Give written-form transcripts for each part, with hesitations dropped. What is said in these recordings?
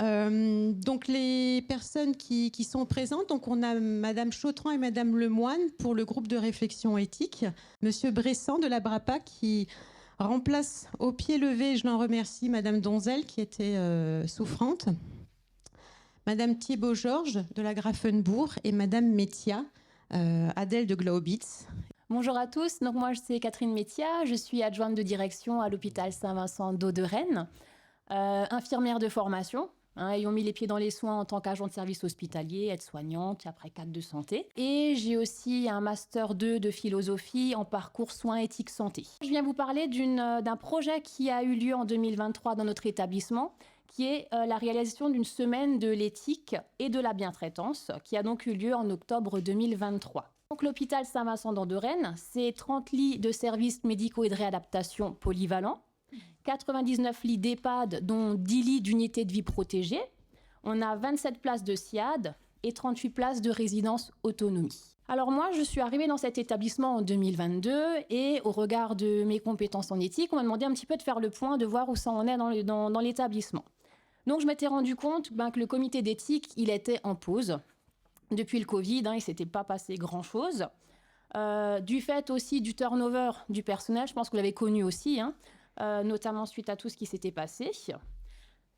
Donc les personnes qui sont présentes, donc on a Madame Chautran et Madame Lemoine pour le groupe de réflexion éthique, Monsieur Bressan de la BRAPA qui remplace au pied levé, je l'en remercie, Madame Donzel qui était souffrante, Madame Thibault-Georges de la Grafenbourg et Madame Métia, Adèle de Glaubitz. Bonjour à tous, donc moi c'est Catherine Métia, je suis adjointe de direction à l'hôpital Saint-Vincent d'Eau de Rennes, infirmière de formation, ayant mis les pieds dans les soins en tant qu'agent de service hospitalier, aide-soignante, après cadre de santé. Et j'ai aussi un master 2 de philosophie en parcours soins éthiques santé. Je viens vous parler d'un projet qui a eu lieu en 2023 dans notre établissement, qui est la réalisation d'une semaine de l'éthique et de la bientraitance, qui a donc eu lieu en octobre 2023. Donc l'hôpital Saint-Vincent d'Eau de Rennes, c'est 30 lits de services médicaux et de réadaptation polyvalents, 99 lits d'EHPAD, dont 10 lits d'unités de vie protégées. On a 27 places de SIAD et 38 places de résidence autonomie. Alors moi, je suis arrivée dans cet établissement en 2022 et au regard de mes compétences en éthique, on m'a demandé un petit peu de faire le point, de voir où ça en est dans l'établissement. Donc je m'étais rendu compte que le comité d'éthique, il était en pause. Depuis le Covid, il ne s'était pas passé grand-chose. Du fait aussi du turnover du personnel, je pense que vous l'avez connu aussi, notamment suite à tout ce qui s'était passé.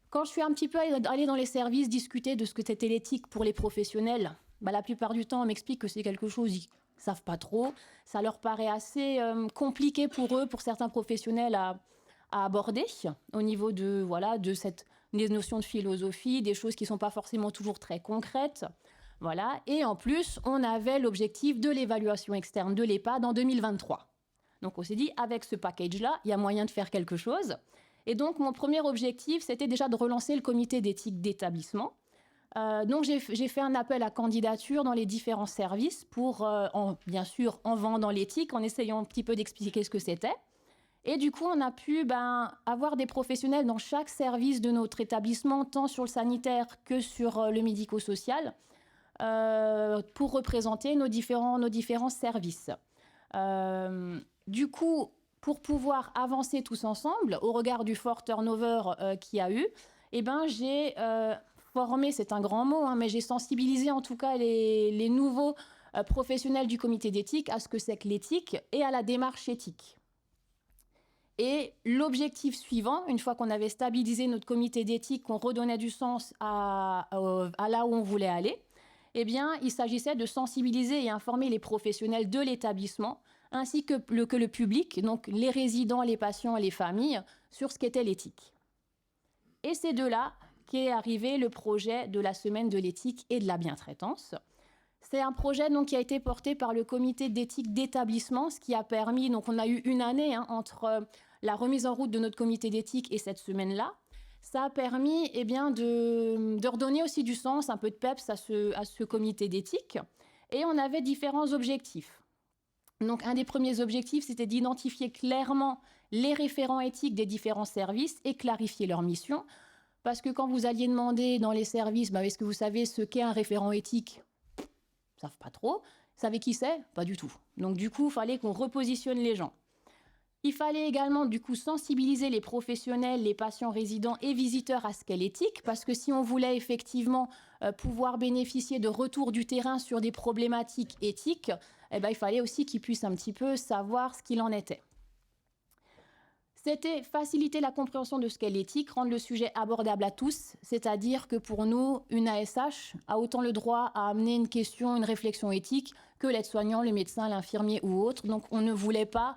Quand je suis un petit peu allée dans les services discuter de ce que c'était l'éthique pour les professionnels, la plupart du temps, on m'explique que c'est quelque chose qu'ils ne savent pas trop. Ça leur paraît assez compliqué pour eux, pour certains professionnels, à aborder au niveau de des notions de philosophie, des choses qui ne sont pas forcément toujours très concrètes. Voilà. Et en plus, on avait l'objectif de l'évaluation externe de l'EHPAD en 2023. Donc on s'est dit, avec ce package-là, il y a moyen de faire quelque chose. Et donc mon premier objectif, c'était déjà de relancer le comité d'éthique d'établissement. Donc j'ai fait un appel à candidature dans les différents services pour, bien sûr, en vendant l'éthique, en essayant un petit peu d'expliquer ce que c'était. Et du coup, on a pu avoir des professionnels dans chaque service de notre établissement, tant sur le sanitaire que sur le médico-social, pour représenter nos différents services. Du coup, pour pouvoir avancer tous ensemble, au regard du fort turnover qu'il y a eu, j'ai formé, c'est un grand mot, mais j'ai sensibilisé en tout cas les nouveaux professionnels du comité d'éthique à ce que c'est que l'éthique et à la démarche éthique. Et l'objectif suivant, une fois qu'on avait stabilisé notre comité d'éthique, qu'on redonnait du sens à là où on voulait aller, il s'agissait de sensibiliser et informer les professionnels de l'établissement, ainsi que le public, donc les résidents, les patients et les familles, sur ce qu'était l'éthique. Et c'est de là qu'est arrivé le projet de la semaine de l'éthique et de la bientraitance. C'est un projet qui a été porté par le comité d'éthique d'établissement, ce qui a permis, donc on a eu une année entre la remise en route de notre comité d'éthique et cette semaine-là. Ça a permis de redonner aussi du sens, un peu de peps à ce comité d'éthique. Et on avait différents objectifs. Donc un des premiers objectifs, c'était d'identifier clairement les référents éthiques des différents services et clarifier leur mission. Parce que quand vous alliez demander dans les services, est-ce que vous savez ce qu'est un référent éthique ? Ils ne savent pas trop. Vous savez qui c'est ? Pas du tout. Donc du coup, il fallait qu'on repositionne les gens. Il fallait également du coup sensibiliser les professionnels, les patients résidents et visiteurs à ce qu'est l'éthique, parce que si on voulait effectivement pouvoir bénéficier de retours du terrain sur des problématiques éthiques, il fallait aussi qu'ils puissent un petit peu savoir ce qu'il en était. C'était faciliter la compréhension de ce qu'est l'éthique, rendre le sujet abordable à tous, c'est-à-dire que pour nous, une ASH a autant le droit à amener une question, une réflexion éthique que l'aide-soignant, le médecin, l'infirmier ou autre. Donc on ne voulait pas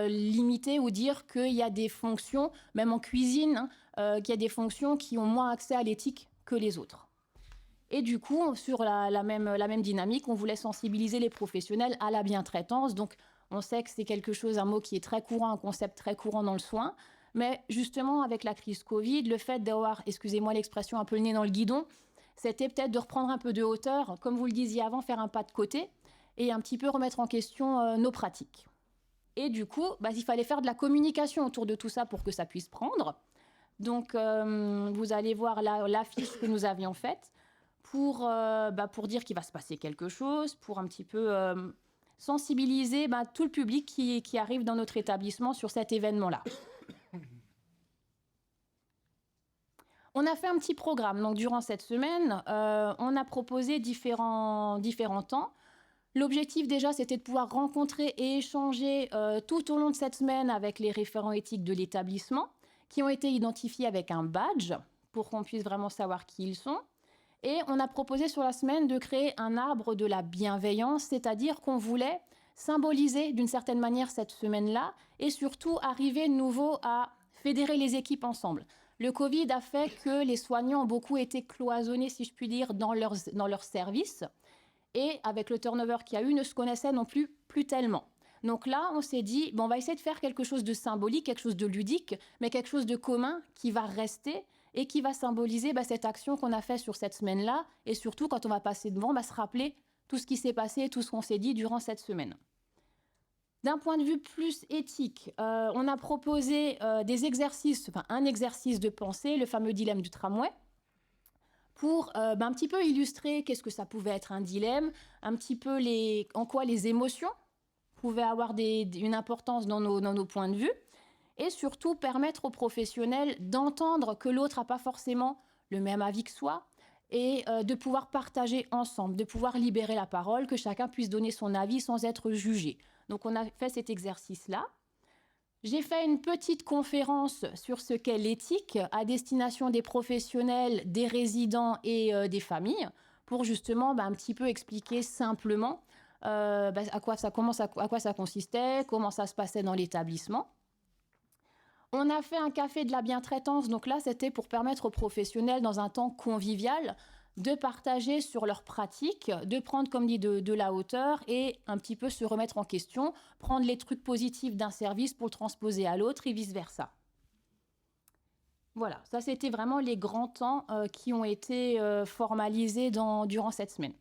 limiter ou dire qu'il y a des fonctions, même en cuisine, qu'il y a des fonctions qui ont moins accès à l'éthique que les autres. Et du coup, sur la même dynamique, on voulait sensibiliser les professionnels à la bientraitance. Donc on sait que c'est quelque chose, un mot qui est très courant, un concept très courant dans le soin. Mais justement, avec la crise Covid, le fait d'avoir, excusez-moi l'expression, un peu le nez dans le guidon, c'était peut-être de reprendre un peu de hauteur, comme vous le disiez avant, faire un pas de côté et un petit peu remettre en question nos pratiques. Et du coup, il fallait faire de la communication autour de tout ça pour que ça puisse prendre. Donc, vous allez voir l'affiche que nous avions faite pour dire qu'il va se passer quelque chose, pour un petit peu sensibiliser tout le public qui arrive dans notre établissement sur cet événement-là. On a fait un petit programme. Donc, durant cette semaine, on a proposé différents temps. L'objectif, déjà, c'était de pouvoir rencontrer et échanger tout au long de cette semaine avec les référents éthiques de l'établissement, qui ont été identifiés avec un badge pour qu'on puisse vraiment savoir qui ils sont. Et on a proposé sur la semaine de créer un arbre de la bienveillance, c'est-à-dire qu'on voulait symboliser d'une certaine manière cette semaine-là et surtout arriver de nouveau à fédérer les équipes ensemble. Le Covid a fait que les soignants ont beaucoup été cloisonnés, si je puis dire, dans leurs services. Et avec le turnover qu'il y a eu, ne se connaissaient non plus tellement. Donc là, on s'est dit, bon, on va essayer de faire quelque chose de symbolique, quelque chose de ludique, mais quelque chose de commun qui va rester et qui va symboliser cette action qu'on a faite sur cette semaine-là. Et surtout, quand on va passer devant, se rappeler tout ce qui s'est passé, tout ce qu'on s'est dit durant cette semaine. D'un point de vue plus éthique, on a proposé des exercices, un exercice de pensée, le fameux dilemme du tramway, pour un petit peu illustrer qu'est-ce que ça pouvait être un dilemme, un petit peu en quoi les émotions pouvaient avoir une importance dans nos points de vue, et surtout permettre aux professionnels d'entendre que l'autre n'a pas forcément le même avis que soi, et de pouvoir partager ensemble, de pouvoir libérer la parole, que chacun puisse donner son avis sans être jugé. Donc on a fait cet exercice-là. J'ai fait une petite conférence sur ce qu'est l'éthique à destination des professionnels, des résidents et des familles, pour justement un petit peu expliquer simplement à quoi ça consistait, comment ça se passait dans l'établissement. On a fait un café de la bientraitance, donc là c'était pour permettre aux professionnels dans un temps convivial de partager sur leurs pratiques, de prendre, comme dit, de la hauteur et un petit peu se remettre en question, prendre les trucs positifs d'un service pour le transposer à l'autre et vice-versa. Voilà, ça c'était vraiment les grands temps qui ont été formalisés durant cette semaine.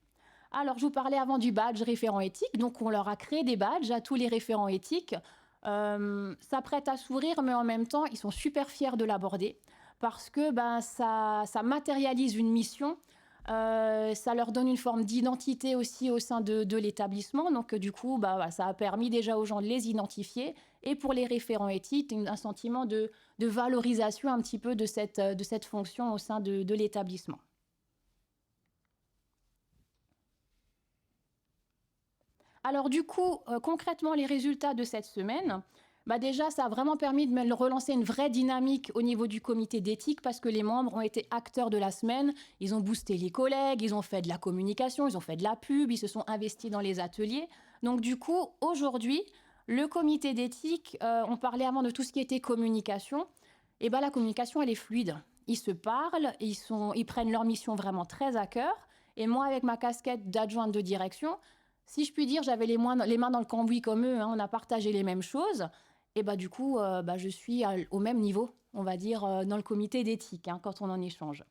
Alors, je vous parlais avant du badge référent éthique, donc on leur a créé des badges à tous les référents éthiques. Ça prête à sourire, mais en même temps, ils sont super fiers de l'aborder parce que ça matérialise une mission. Ça leur donne une forme d'identité aussi au sein de l'établissement. Donc, du coup, ça a permis déjà aux gens de les identifier. Et pour les référents éthiques, un sentiment de valorisation un petit peu de cette fonction au sein de l'établissement. Alors, du coup, concrètement, les résultats de cette semaine, déjà, ça a vraiment permis de relancer une vraie dynamique au niveau du comité d'éthique parce que les membres ont été acteurs de la semaine. Ils ont boosté les collègues, ils ont fait de la communication, ils ont fait de la pub, ils se sont investis dans les ateliers. Donc du coup, aujourd'hui, le comité d'éthique, on parlait avant de tout ce qui était communication. Et la communication, elle est fluide. Ils se parlent, ils prennent leur mission vraiment très à cœur. Et moi, avec ma casquette d'adjointe de direction, si je puis dire, j'avais les mains dans le cambouis comme eux. On a partagé les mêmes choses. Et du coup, je suis au même niveau, on va dire, dans le comité d'éthique, quand on en échange.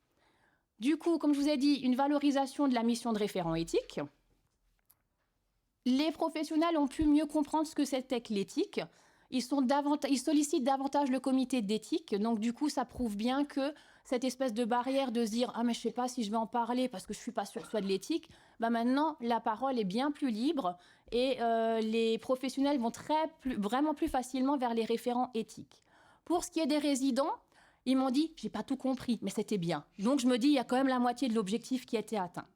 Du coup, comme je vous ai dit, une valorisation de la mission de référent éthique. Les professionnels ont pu mieux comprendre ce que c'était que l'éthique. Ils sollicitent davantage le comité d'éthique. Donc, du coup, ça prouve bien que cette espèce de barrière de se dire « Ah, mais je ne sais pas si je vais en parler parce que je ne suis pas sûre que ce soit de l'éthique », maintenant, la parole est bien plus libre et les professionnels vont vraiment plus facilement vers les référents éthiques. Pour ce qui est des résidents, ils m'ont dit « J'ai pas tout compris, mais c'était bien ». Donc, je me dis « Il y a quand même la moitié de l'objectif qui a été atteint ».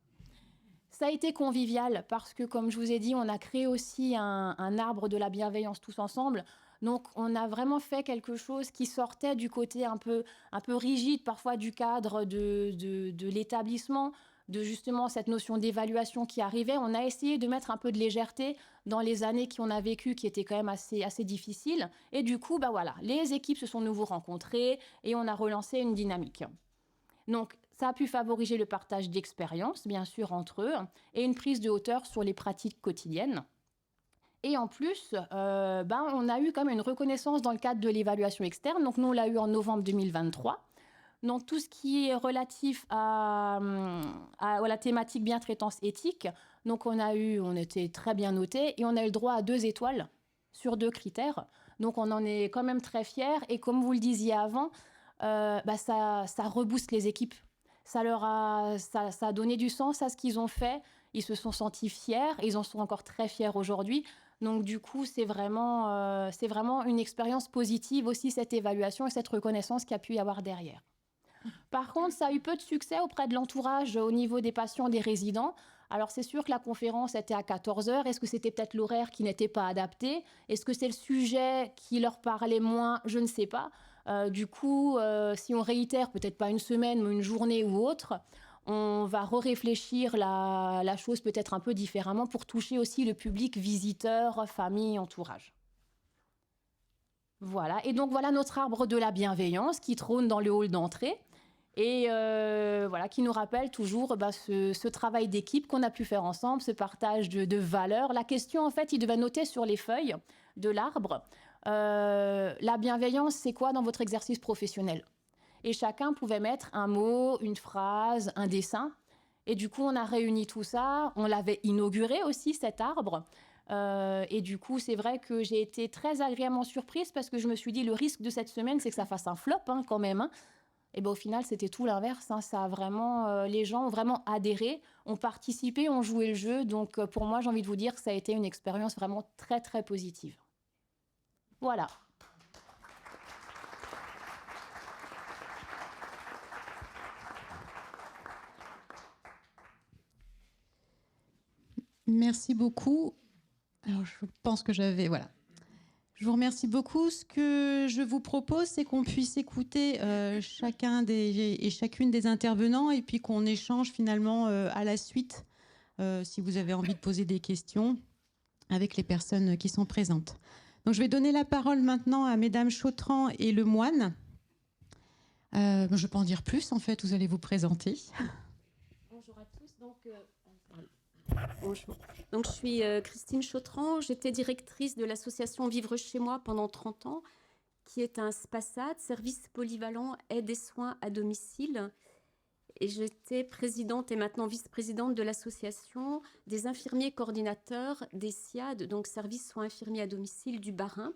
Ça a été convivial parce que, comme je vous ai dit, on a créé aussi un arbre de la bienveillance tous ensemble. Donc, on a vraiment fait quelque chose qui sortait du côté un peu rigide, parfois du cadre de l'établissement, de justement cette notion d'évaluation qui arrivait. On a essayé de mettre un peu de légèreté dans les années qu'on a vécues, qui étaient quand même assez difficiles. Et du coup, voilà, les équipes se sont de nouveau rencontrées et on a relancé une dynamique. Donc, ça a pu favoriser le partage d'expériences, bien sûr, entre eux, et une prise de hauteur sur les pratiques quotidiennes. Et en plus, on a eu quand même une reconnaissance dans le cadre de l'évaluation externe. Donc, nous, on l'a eu en novembre 2023. Donc, tout ce qui est relatif à la thématique bientraitance éthique, donc on était très bien notés et on a eu le droit à 2 étoiles sur 2 critères. Donc, on en est quand même très fiers. Et comme vous le disiez avant, ça rebooste les équipes. Ça a donné du sens à ce qu'ils ont fait. Ils se sont sentis fiers et ils en sont encore très fiers aujourd'hui. Donc, du coup, c'est vraiment une expérience positive aussi, cette évaluation et cette reconnaissance qu'il y a pu y avoir derrière. Par contre, ça a eu peu de succès auprès de l'entourage au niveau des patients, des résidents. Alors c'est sûr que la conférence était à 14 heures. Est-ce que c'était peut-être l'horaire qui n'était pas adapté? Est-ce que c'est le sujet qui leur parlait moins? Je ne sais pas. Du coup, si on réitère peut-être pas une semaine, mais une journée ou autre, on va réfléchir la chose peut-être un peu différemment pour toucher aussi le public visiteur, famille, entourage. Voilà, et donc voilà notre arbre de la bienveillance qui trône dans le hall d'entrée. Et voilà, qui nous rappelle toujours ce travail d'équipe qu'on a pu faire ensemble, ce partage de valeurs. La question, en fait, il devait noter sur les feuilles de l'arbre, la bienveillance, c'est quoi dans votre exercice professionnel? Et chacun pouvait mettre un mot, une phrase, un dessin. Et du coup, on a réuni tout ça. On l'avait inauguré aussi, cet arbre. Et du coup, c'est vrai que j'ai été très agréablement surprise parce que je me suis dit, le risque de cette semaine, c'est que ça fasse un flop quand même. Et ben, au final, c'était tout l'inverse. Ça a vraiment, les gens ont vraiment adhéré, ont participé, ont joué le jeu. Donc, pour moi, j'ai envie de vous dire que ça a été une expérience vraiment très, très positive. Voilà. Merci beaucoup. Alors, je pense que j'avais... Voilà. Je vous remercie beaucoup. Ce que je vous propose, c'est qu'on puisse écouter chacun et chacune des intervenants et puis qu'on échange finalement à la suite, si vous avez envie de poser des questions avec les personnes qui sont présentes. Donc, je vais donner la parole maintenant à Mesdames Chautran et Lemoine. Je ne vais pas en dire plus, en fait, vous allez vous présenter. Bonjour à tous. Bonjour. Donc, je suis Christine Chautran. J'étais directrice de l'association Vivre chez moi pendant 30 ans, qui est un SPASAD, service polyvalent aide et soins à domicile. Et j'étais présidente et maintenant vice-présidente de l'association des infirmiers coordinateurs des SIAD, donc service soins infirmiers à domicile du Bas-Rhin.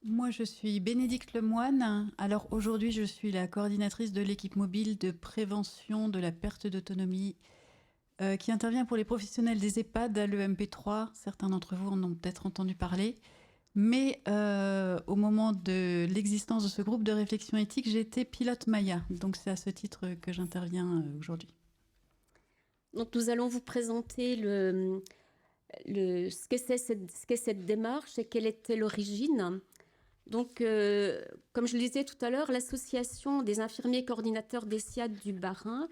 Moi, je suis Bénédicte Lemoine. Alors aujourd'hui, je suis la coordinatrice de l'équipe mobile de prévention de la perte d'autonomie qui intervient pour les professionnels des EHPAD à l'EMP3. Certains d'entre vous en ont peut-être entendu parler. Mais au moment de l'existence de ce groupe de réflexion éthique, j'étais pilote Maya. Donc c'est à ce titre que j'interviens aujourd'hui. Donc nous allons vous présenter ce qu'est cette démarche et quelle était l'origine. Donc, comme je le disais tout à l'heure, l'association des infirmiers coordinateurs des SIAD du Bas-Rhin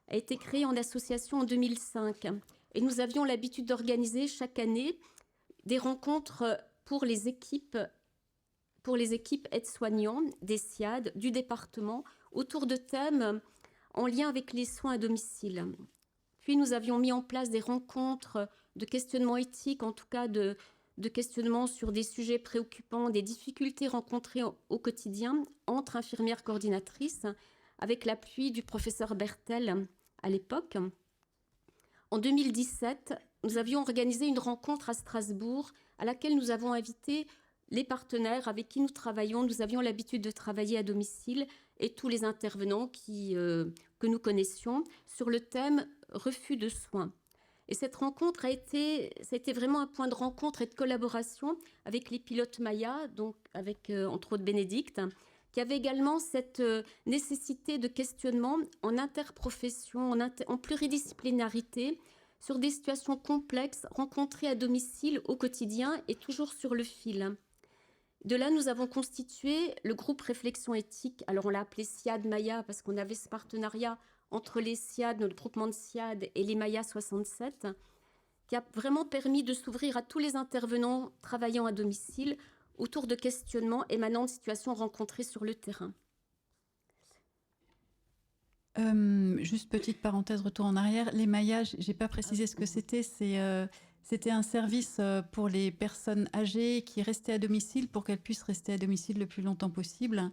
a été créée en association en 2005. Et nous avions l'habitude d'organiser chaque année des rencontres pour les équipes aides-soignants des SIAD du département autour de thèmes en lien avec les soins à domicile. Puis nous avions mis en place des rencontres de questionnement éthique, en tout cas de questionnement sur des sujets préoccupants, des difficultés rencontrées au quotidien entre infirmières coordinatrices, avec l'appui du professeur Bertel à l'époque. En 2017, nous avions organisé une rencontre à Strasbourg à laquelle nous avons invité les partenaires avec qui nous travaillons. Nous avions l'habitude de travailler à domicile et tous les intervenants que nous connaissions sur le thème refus de soins. Et cette rencontre ça a été vraiment un point de rencontre et de collaboration avec les pilotes Maya, donc avec entre autres Bénédicte, qui avait également cette nécessité de questionnement en interprofession, en pluridisciplinarité, sur des situations complexes rencontrées à domicile au quotidien et toujours sur le fil. De là, nous avons constitué le groupe Réflexion éthique. Alors, on l'a appelé SIAD Maya parce qu'on avait ce partenariat entre les SIAD, notre groupement de SIAD, et les Maya 67, qui a vraiment permis de s'ouvrir à tous les intervenants travaillant à domicile autour de questionnements émanant de situations rencontrées sur le terrain. Juste petite parenthèse, retour en arrière. Les Maya, je n'ai pas précisé ce que c'était. C'était un service pour les personnes âgées qui restaient à domicile pour qu'elles puissent rester à domicile le plus longtemps possible,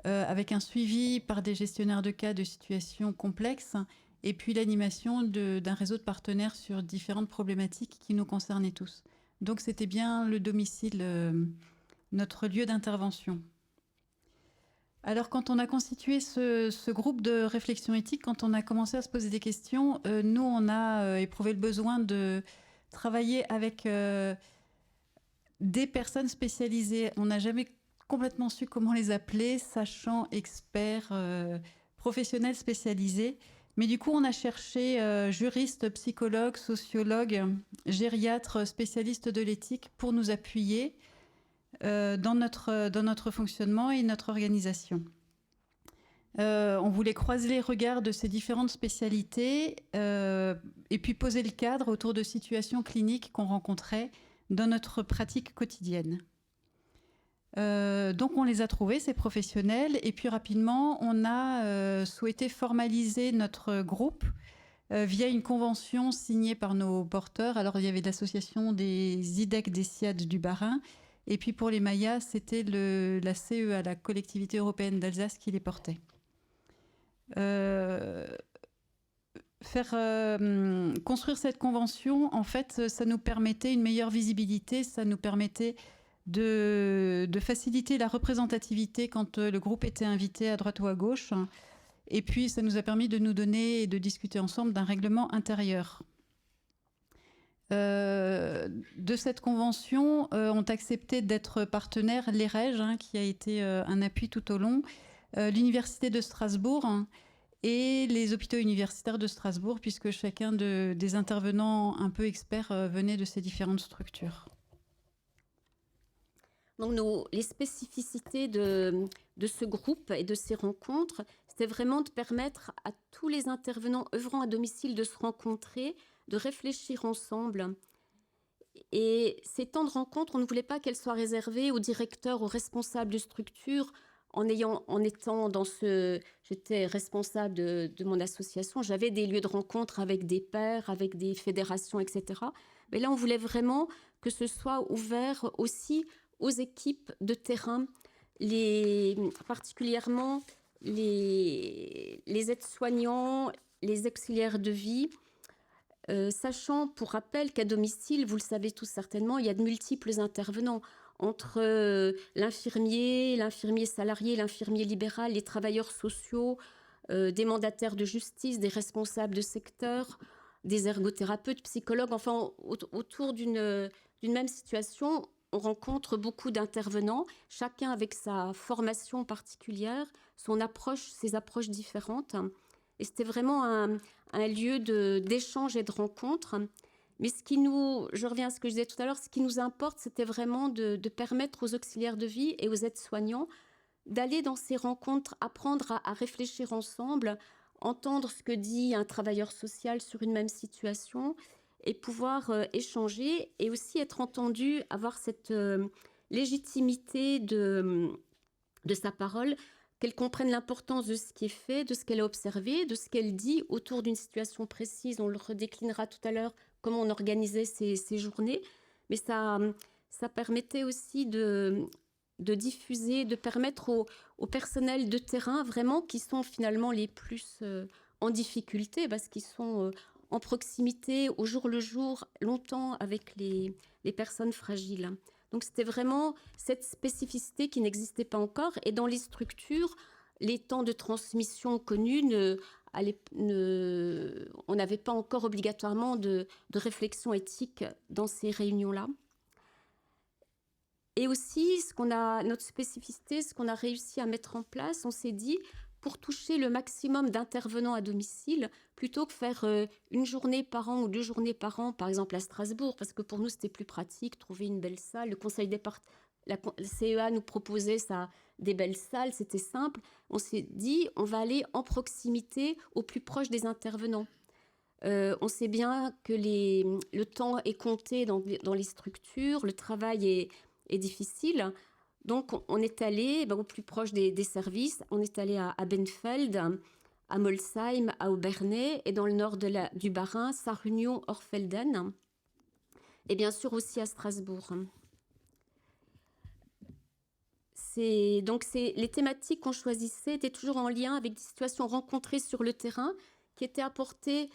avec un suivi par des gestionnaires de cas de situations complexes et puis l'animation d'un réseau de partenaires sur différentes problématiques qui nous concernaient tous. Donc c'était bien le domicile, notre lieu d'intervention. Alors quand on a constitué ce groupe de réflexion éthique, quand on a commencé à se poser des questions, nous on a éprouvé le besoin de travailler avec des personnes spécialisées. On n'a jamais complètement su comment les appeler, sachants, experts, professionnels spécialisés. Mais du coup, on a cherché juristes, psychologues, sociologues, gériatres, spécialistes de l'éthique pour nous appuyer dans notre fonctionnement et notre organisation. On voulait croiser les regards de ces différentes spécialités et puis poser le cadre autour de situations cliniques qu'on rencontrait dans notre pratique quotidienne. Donc on les a trouvés, ces professionnels, et puis rapidement on a souhaité formaliser notre groupe via une convention signée par nos porteurs. Alors il y avait l'association des IDEC des SIAD du Bas-Rhin, et puis pour les Mayas c'était la CEA, la Collectivité Européenne d'Alsace, qui les portait. Construire cette convention, en fait, ça nous permettait une meilleure visibilité, ça nous permettait de faciliter la représentativité quand le groupe était invité à droite ou à gauche. Et puis, ça nous a permis de nous donner et de discuter ensemble d'un règlement intérieur. De cette convention, ont accepté d'être partenaires l'EREG, qui a été un appui tout au long, l'Université de Strasbourg et les hôpitaux universitaires de Strasbourg, puisque chacun des intervenants un peu experts venait de ces différentes structures. Donc les spécificités de ce groupe et de ces rencontres, c'était vraiment de permettre à tous les intervenants œuvrant à domicile de se rencontrer, de réfléchir ensemble. Et ces temps de rencontre, on ne voulait pas qu'elles soient réservées aux directeurs, aux responsables de structure. J'étais responsable de mon association, j'avais des lieux de rencontre avec des pairs, avec des fédérations, etc. Mais là, on voulait vraiment que ce soit ouvert aussi aux équipes de terrain, particulièrement les aides-soignants, les auxiliaires de vie, sachant, pour rappel, qu'à domicile, vous le savez tous certainement, il y a de multiples intervenants entre l'infirmier salarié, l'infirmier libéral, les travailleurs sociaux, des mandataires de justice, des responsables de secteur, des ergothérapeutes, psychologues. Enfin, autour d'une même situation, on rencontre beaucoup d'intervenants, chacun avec sa formation particulière, ses approches différentes. Et c'était vraiment un lieu d'échange et de rencontre. Mais je reviens à ce que je disais tout à l'heure, ce qui nous importe, c'était vraiment de permettre aux auxiliaires de vie et aux aides-soignants d'aller dans ces rencontres, apprendre à réfléchir ensemble, entendre ce que dit un travailleur social sur une même situation et pouvoir échanger et aussi être entendu, avoir cette légitimité de sa parole, qu'elle comprenne l'importance de ce qui est fait, de ce qu'elle a observé, de ce qu'elle dit autour d'une situation précise. On le redéclinera tout à l'heure, comment on organisait ces journées. Mais ça permettait aussi de diffuser, de permettre au personnel de terrain, vraiment, qui sont finalement les plus en difficulté, parce qu'ils sont en proximité, au jour le jour, longtemps avec les personnes fragiles. Donc c'était vraiment cette spécificité qui n'existait pas encore. Et dans les structures, les temps de transmission connus, on n'avait pas encore obligatoirement de réflexion éthique dans ces réunions-là. Et aussi, notre spécificité, ce qu'on a réussi à mettre en place, on s'est dit, pour toucher le maximum d'intervenants à domicile, plutôt que faire une journée par an ou 2 journées par an, par exemple à Strasbourg, parce que pour nous, c'était plus pratique, trouver une belle salle. Le conseil la CEA nous proposait des belles salles, c'était simple. On s'est dit, on va aller en proximité, au plus proche des intervenants. On sait bien que le temps est compté dans les structures, le travail est difficile. Donc, on est allé au plus proche des services. On est allé à Benfeld, à Molsheim, à Obernai, et dans le nord du Bas-Rhin, Sarre-Union, Orfelden, et bien sûr aussi à Strasbourg. Les thématiques qu'on choisissait étaient toujours en lien avec des situations rencontrées sur le terrain qui étaient apportées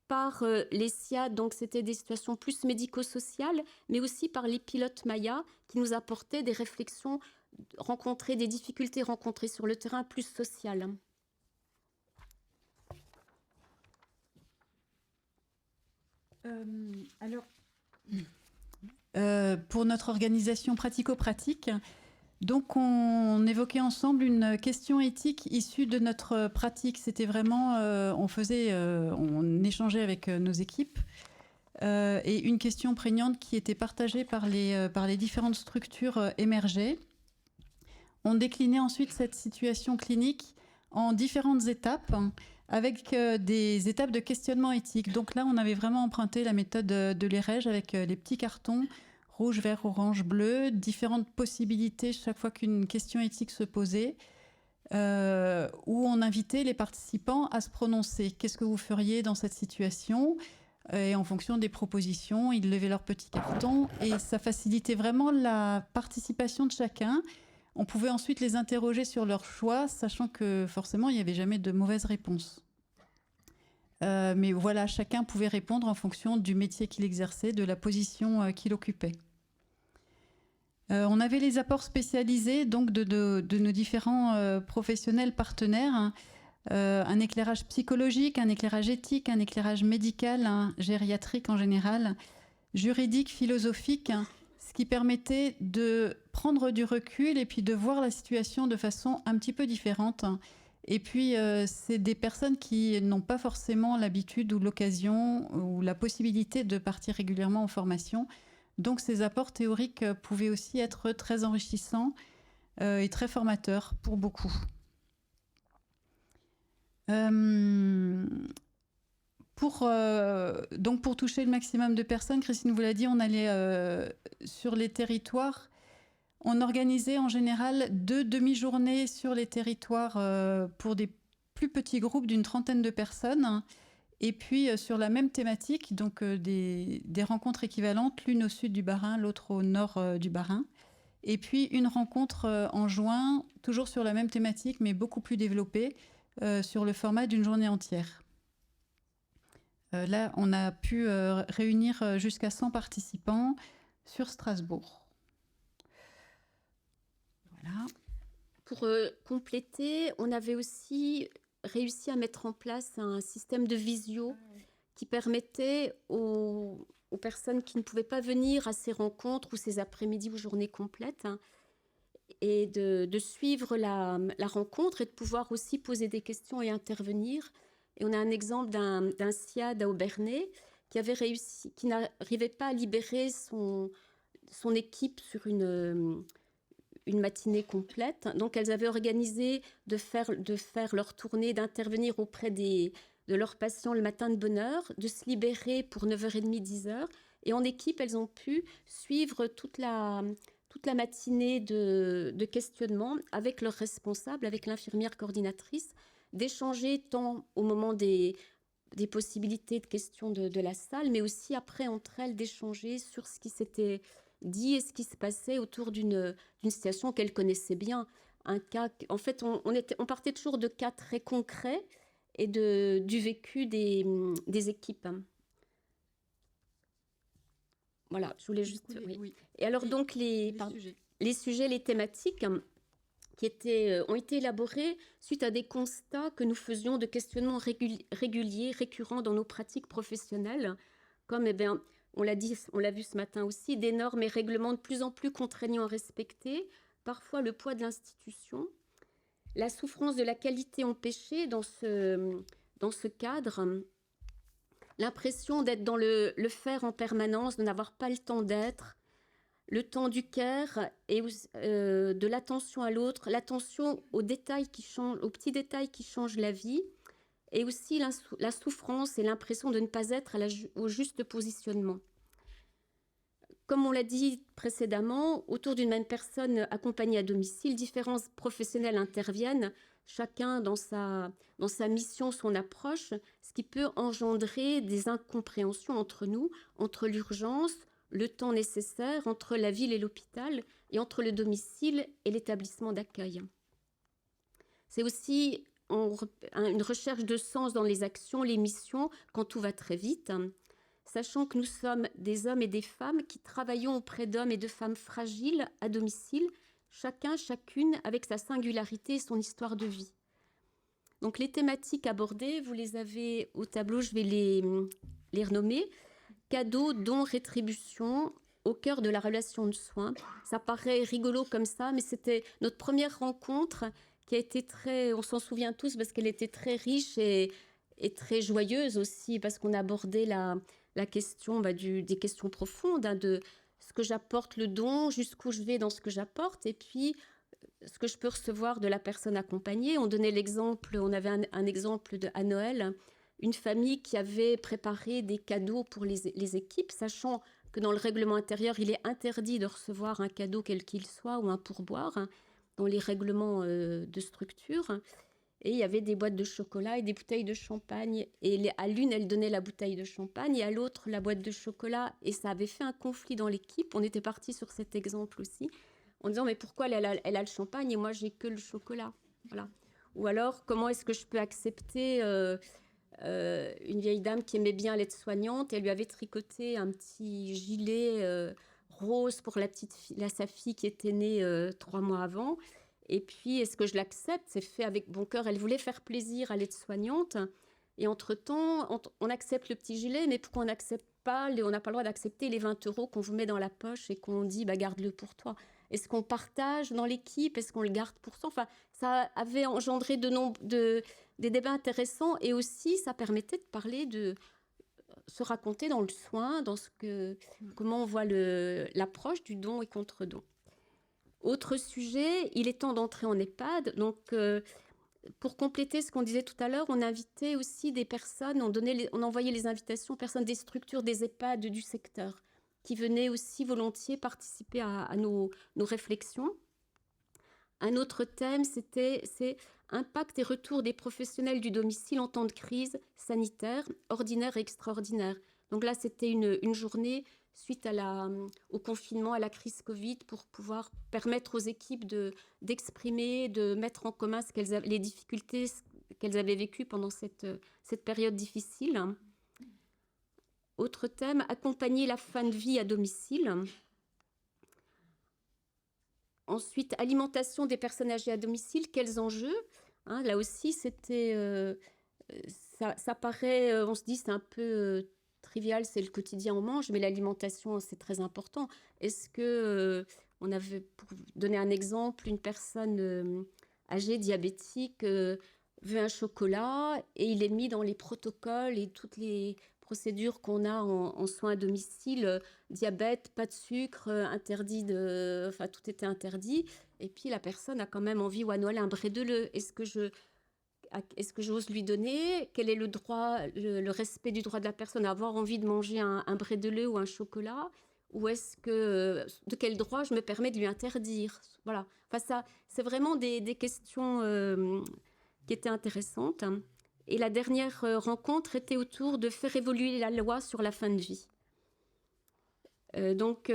par les SIAD, donc c'était des situations plus médico-sociales, mais aussi par les pilotes Maya qui nous apportaient des réflexions des difficultés rencontrées sur le terrain plus sociales. Pour notre organisation pratico-pratique, Donc, on évoquait ensemble une question éthique issue de notre pratique. C'était vraiment, on échangeait avec nos équipes, et une question prégnante qui était partagée par les différentes structures émergées. On déclinait ensuite cette situation clinique en différentes étapes, avec des étapes de questionnement éthique. Donc là, on avait vraiment emprunté la méthode de l'EREJ avec les petits cartons rouge, vert, orange, bleu, différentes possibilités chaque fois qu'une question éthique se posait, où on invitait les participants à se prononcer. Qu'est-ce que vous feriez dans cette situation ? Et en fonction des propositions, ils levaient leur petit carton et ça facilitait vraiment la participation de chacun. On pouvait ensuite les interroger sur leur choix, sachant que forcément, il n'y avait jamais de mauvaise réponse. Mais voilà, chacun pouvait répondre en fonction du métier qu'il exerçait, de la position qu'il occupait. On avait les apports spécialisés donc de nos différents professionnels partenaires, un éclairage psychologique, un éclairage éthique, un éclairage médical, gériatrique en général, juridique, philosophique, ce qui permettait de prendre du recul et puis de voir la situation de façon un petit peu différente. Et puis, c'est des personnes qui n'ont pas forcément l'habitude ou l'occasion ou la possibilité de partir régulièrement en formation. Donc, ces apports théoriques pouvaient aussi être très enrichissants et très formateurs pour beaucoup. Pour toucher le maximum de personnes, Christine vous l'a dit, on allait sur les territoires. On organisait en général 2 demi-journées sur les territoires pour des plus petits groupes d'une 30aine de personnes. Et puis sur la même thématique, donc des rencontres équivalentes, l'une au sud du Bas-Rhin, l'autre au nord du Bas-Rhin. Et puis une rencontre en juin, toujours sur la même thématique, mais beaucoup plus développée, sur le format d'une journée entière. Là, on a pu réunir jusqu'à 100 participants sur Strasbourg. Voilà. Pour compléter, on avait aussi réussi à mettre en place un système de visio qui permettait aux personnes qui ne pouvaient pas venir à ces rencontres ou ces après-midi ou journées complètes et de suivre la rencontre et de pouvoir aussi poser des questions et intervenir. Et on a un exemple d'un SIAD à Aubernais qui avait réussi, qui n'arrivait pas à libérer son équipe sur une matinée complète. Donc, elles avaient organisé de faire leur tournée, d'intervenir auprès de leurs patients le matin de bonne heure, de se libérer pour 9h30, 10h. Et en équipe, elles ont pu suivre toute la matinée de questionnement avec leurs responsables, avec l'infirmière coordinatrice, d'échanger tant au moment des possibilités de questions de la salle, mais aussi après, entre elles, d'échanger sur ce qui s'était dit et ce qui se passait autour d'une situation qu'elle connaissait bien. Un cas, en fait, on partait toujours de cas très concrets et du vécu des équipes. Voilà, je voulais juste... Oui. Et alors, donc, les sujets, les thématiques qui ont été élaborés suite à des constats que nous faisions de questionnements réguliers, récurrents dans nos pratiques professionnelles, comme, on l'a vu ce matin aussi, des normes et règlements de plus en plus contraignants à respecter, parfois le poids de l'institution, la souffrance de la qualité empêchée dans ce cadre, l'impression d'être dans le faire en permanence, de n'avoir pas le temps d'être, le temps du care et de l'attention à l'autre, l'attention aux petits détails qui changent la vie, et aussi la souffrance et l'impression de ne pas être au juste positionnement. Comme on l'a dit précédemment, autour d'une même personne accompagnée à domicile, différents professionnels interviennent, chacun dans sa mission, son approche, ce qui peut engendrer des incompréhensions entre nous, entre l'urgence, le temps nécessaire, entre la ville et l'hôpital, et entre le domicile et l'établissement d'accueil. C'est aussi une recherche de sens dans les actions, les missions, quand tout va très vite, sachant que nous sommes des hommes et des femmes qui travaillons auprès d'hommes et de femmes fragiles à domicile, chacune avec sa singularité et son histoire de vie. Donc les thématiques abordées, vous les avez au tableau, je vais les renommer. Cadeaux, dons, rétribution, au cœur de la relation de soins. Ça paraît rigolo comme ça, mais c'était notre première rencontre qui a été très, on s'en souvient tous parce qu'elle était très riche et très joyeuse aussi, parce qu'on abordait la question des questions profondes, hein, de ce que j'apporte, le don, jusqu'où je vais dans ce que j'apporte, et puis ce que je peux recevoir de la personne accompagnée. On donnait l'exemple, on avait un exemple à Noël, une famille qui avait préparé des cadeaux pour les équipes, sachant que dans le règlement intérieur, il est interdit de recevoir un cadeau quel qu'il soit ou un pourboire, hein, dans les règlements de structure. Et il y avait des boîtes de chocolat et des bouteilles de champagne. Et à l'une, elle donnait la bouteille de champagne et à l'autre, la boîte de chocolat. Et ça avait fait un conflit dans l'équipe. On était parti sur cet exemple aussi, en disant, mais pourquoi elle a le champagne et moi, j'ai que le chocolat, voilà. Ou alors, comment est-ce que je peux accepter une vieille dame qui aimait bien l'aide-soignante, elle lui avait tricoté un petit gilet rose pour sa fille qui était née 3 mois avant. Et puis, est-ce que je l'accepte? C'est fait avec bon cœur. Elle voulait faire plaisir à l'aide-soignante. Et entre-temps, on accepte le petit gilet, mais pourquoi on n'accepte pas, on n'a pas le droit d'accepter les 20 € qu'on vous met dans la poche et qu'on dit, garde-le pour toi. Est-ce qu'on partage dans l'équipe? Est-ce qu'on le garde pour soi? Enfin, ça avait engendré des débats intéressants, et aussi, ça permettait de parler, de se raconter dans le soin, dans comment on voit l'approche du don et contre-don. Autre sujet, il est temps d'entrer en EHPAD. Donc, pour compléter ce qu'on disait tout à l'heure, on invitait aussi des personnes, on envoyait les invitations aux personnes des structures des EHPAD du secteur, qui venaient aussi volontiers participer à nos réflexions. Un autre thème, c'est impact et retour des professionnels du domicile en temps de crise sanitaire, ordinaire et extraordinaire. Donc là, c'était une journée suite au confinement, à la crise Covid, pour pouvoir permettre aux équipes d'exprimer, de mettre en commun les difficultés qu'elles avaient vécues pendant cette période difficile. Autre thème, accompagner la fin de vie à domicile. Ensuite, alimentation des personnes âgées à domicile, quels enjeux, hein, là aussi, c'était... ça paraît, on se dit, c'est un peu... trivial, c'est le quotidien, on mange, mais l'alimentation, c'est très important. Est-ce que, on avait, pour donner un exemple, une personne âgée, diabétique, veut un chocolat, et il est mis dans les protocoles et toutes les procédures qu'on a en soins à domicile, diabète, pas de sucre, interdit enfin, tout était interdit. Et puis la personne a quand même envie, ou à Noël, un brédeleu. Est-ce que j'ose lui donner? Quel est le droit, le respect du droit de la personne à avoir envie de manger un brédeleu ou un chocolat? Ou de quel droit je me permets de lui interdire? Voilà. Enfin, ça, c'est vraiment des questions qui étaient intéressantes. Et la dernière rencontre était autour de faire évoluer la loi sur la fin de vie. Donc,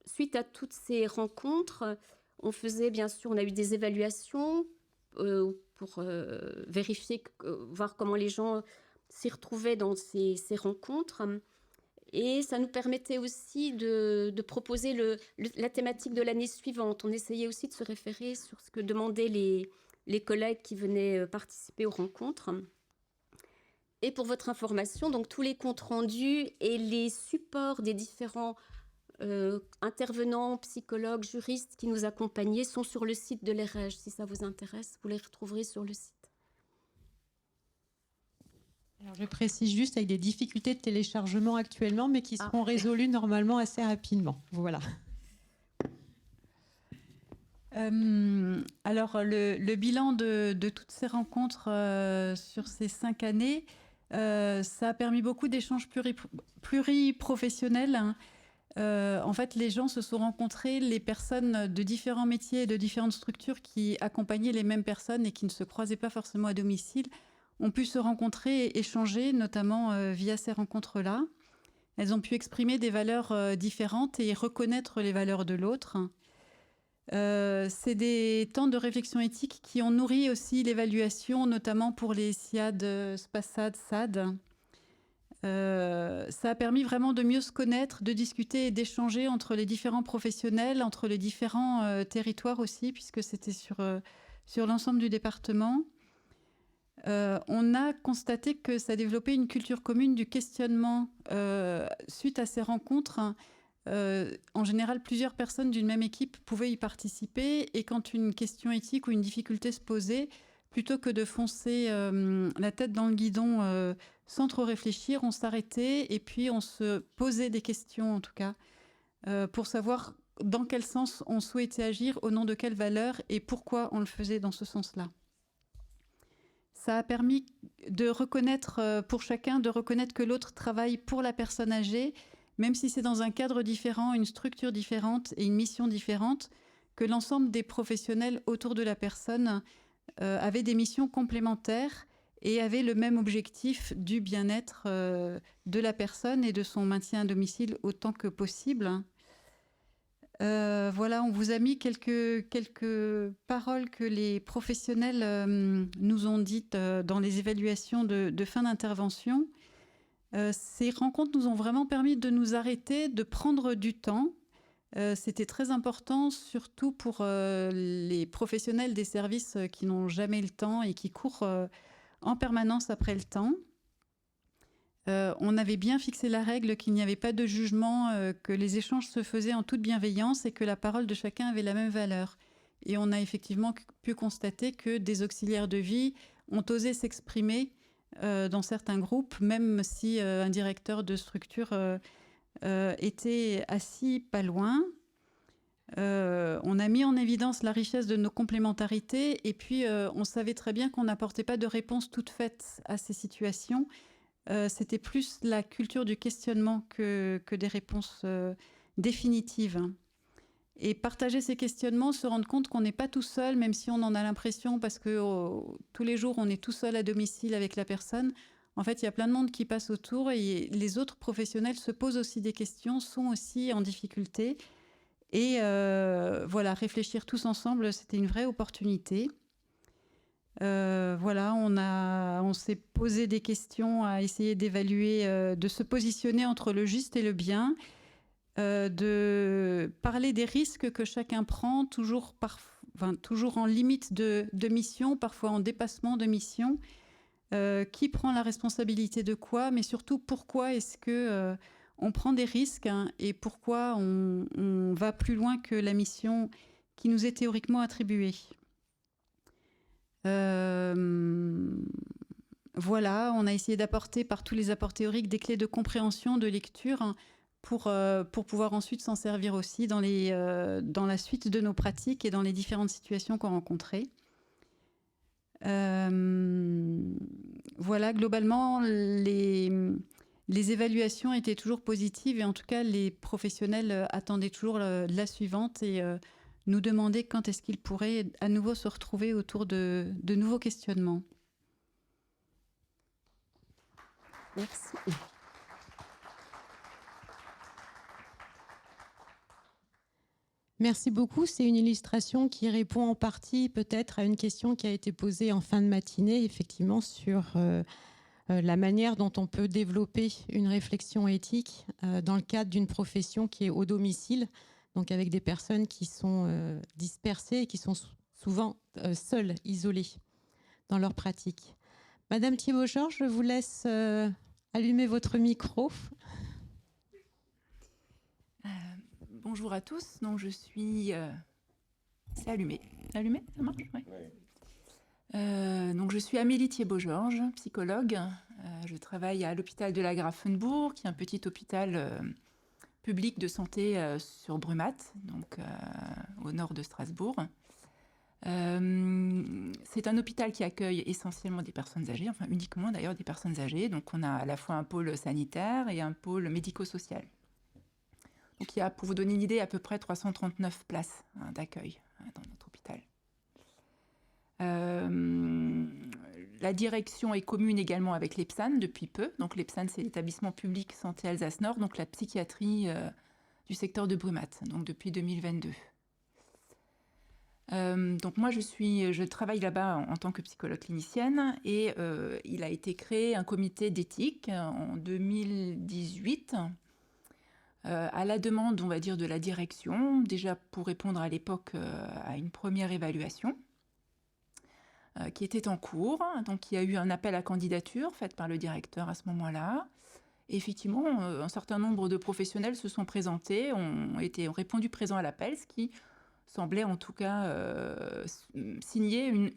suite à toutes ces rencontres, on a eu des évaluations pour vérifier, voir comment les gens s'y retrouvaient dans ces rencontres. Et ça nous permettait aussi de proposer la thématique de l'année suivante. On essayait aussi de se référer sur ce que demandaient les collègues qui venaient participer aux rencontres. Et pour votre information, donc tous les comptes rendus et les supports des différents intervenants, psychologues, juristes qui nous accompagnaient sont sur le site de l'EREJ. Si ça vous intéresse, vous les retrouverez sur le site. Alors, je précise juste avec des difficultés de téléchargement actuellement, mais qui seront résolues normalement assez rapidement. Voilà. Alors, le bilan de toutes ces rencontres sur ces 5 années, ça a permis beaucoup d'échanges pluriprofessionnels. En fait, les gens se sont rencontrés, les personnes de différents métiers et de différentes structures qui accompagnaient les mêmes personnes et qui ne se croisaient pas forcément à domicile ont pu se rencontrer et échanger, notamment via ces rencontres-là. Elles ont pu exprimer des valeurs différentes et reconnaître les valeurs de l'autre. C'est des temps de réflexion éthique qui ont nourri aussi l'évaluation, notamment pour les SIAD, SPASAD, SAD. Ça a permis vraiment de mieux se connaître, de discuter et d'échanger entre les différents professionnels, entre les différents territoires aussi, puisque c'était sur l'ensemble du département. On a constaté que ça développait une culture commune du questionnement suite à ces rencontres. en général, plusieurs personnes d'une même équipe pouvaient y participer. Et quand une question éthique ou une difficulté se posait, plutôt que de foncer la tête dans le guidon sans trop réfléchir, on s'arrêtait et puis on se posait des questions, en tout cas, pour savoir dans quel sens on souhaitait agir, au nom de quelles valeurs et pourquoi on le faisait dans ce sens-là. Ça a permis de reconnaître, pour chacun, de reconnaître que l'autre travaille pour la personne âgée, même si c'est dans un cadre différent, une structure différente et une mission différente, que l'ensemble des professionnels autour de la personne avaient des missions complémentaires et avaient le même objectif du bien-être de la personne et de son maintien à domicile autant que possible. Voilà, on vous a mis quelques paroles que les professionnels nous ont dites dans les évaluations de fin d'intervention. Ces rencontres nous ont vraiment permis de nous arrêter, de prendre du temps. C'était très important, surtout pour les professionnels des services qui n'ont jamais le temps et qui courent en permanence après le temps. On avait bien fixé la règle qu'il n'y avait pas de jugement, que les échanges se faisaient en toute bienveillance et que la parole de chacun avait la même valeur. Et on a effectivement pu constater que des auxiliaires de vie ont osé s'exprimer dans certains groupes, même si un directeur de structure était assis pas loin. On a mis en évidence la richesse de nos complémentarités et puis on savait très bien qu'on n'apportait pas de réponse toute faite à ces situations. C'était plus la culture du questionnement que des réponses définitives. Et partager ces questionnements, se rendre compte qu'on n'est pas tout seul, même si on en a l'impression, parce que tous les jours, on est tout seul à domicile avec la personne. En fait, il y a plein de monde qui passe autour et les autres professionnels se posent aussi des questions, sont aussi en difficulté. Et voilà, réfléchir tous ensemble, c'était une vraie opportunité. Voilà, on s'est posé des questions à essayer d'évaluer, de se positionner entre le juste et le bien, de parler des risques que chacun prend, toujours en limite de mission, parfois en dépassement de mission. Qui prend la responsabilité de quoi, mais surtout pourquoi est-ce que on prend des risques et pourquoi on va plus loin que la mission qui nous est théoriquement attribuée. Voilà, on a essayé d'apporter par tous les apports théoriques des clés de compréhension, de lecture pour pouvoir ensuite s'en servir aussi dans la suite de nos pratiques et dans les différentes situations qu'on rencontrait. Voilà, globalement, les évaluations étaient toujours positives et en tout cas, les professionnels attendaient toujours la suivante et nous demandaient quand est-ce qu'ils pourraient à nouveau se retrouver autour de nouveaux questionnements. Merci. Merci beaucoup. C'est une illustration qui répond en partie peut-être à une question qui a été posée en fin de matinée, effectivement, sur la manière dont on peut développer une réflexion éthique dans le cadre d'une profession qui est au domicile, donc avec des personnes qui sont dispersées et qui sont souvent seules, isolées dans leur pratique. Madame Thibault-Georges, je vous laisse allumer votre micro. Bonjour à tous, donc je suis... C'est allumé. Allumé, ça marche? Oui. Donc je suis Amélie Thibault-Georges, psychologue. Je travaille à l'hôpital de la Grafenbourg, qui est un petit hôpital public de santé sur Brumat, donc au nord de Strasbourg. C'est un hôpital qui accueille essentiellement des personnes âgées, enfin uniquement d'ailleurs des personnes âgées. Donc on a à la fois un pôle sanitaire et un pôle médico-social. Donc il y a, pour vous donner une idée, à peu près 339 places d'accueil dans notre hôpital. La direction est commune également avec l'EPSAN depuis peu. Donc l'EPSAN, c'est l'établissement public Santé Alsace Nord, donc la psychiatrie du secteur de Brumat, donc depuis 2022. Donc moi, je travaille là-bas en tant que psychologue clinicienne et il a été créé un comité d'éthique en 2018 à la demande, on va dire, de la direction, déjà pour répondre à l'époque à une première évaluation qui était en cours. Donc il y a eu un appel à candidature fait par le directeur à ce moment-là. Et effectivement, un certain nombre de professionnels se sont présentés, ont répondu présents à l'appel, ce qui semblait en tout cas signer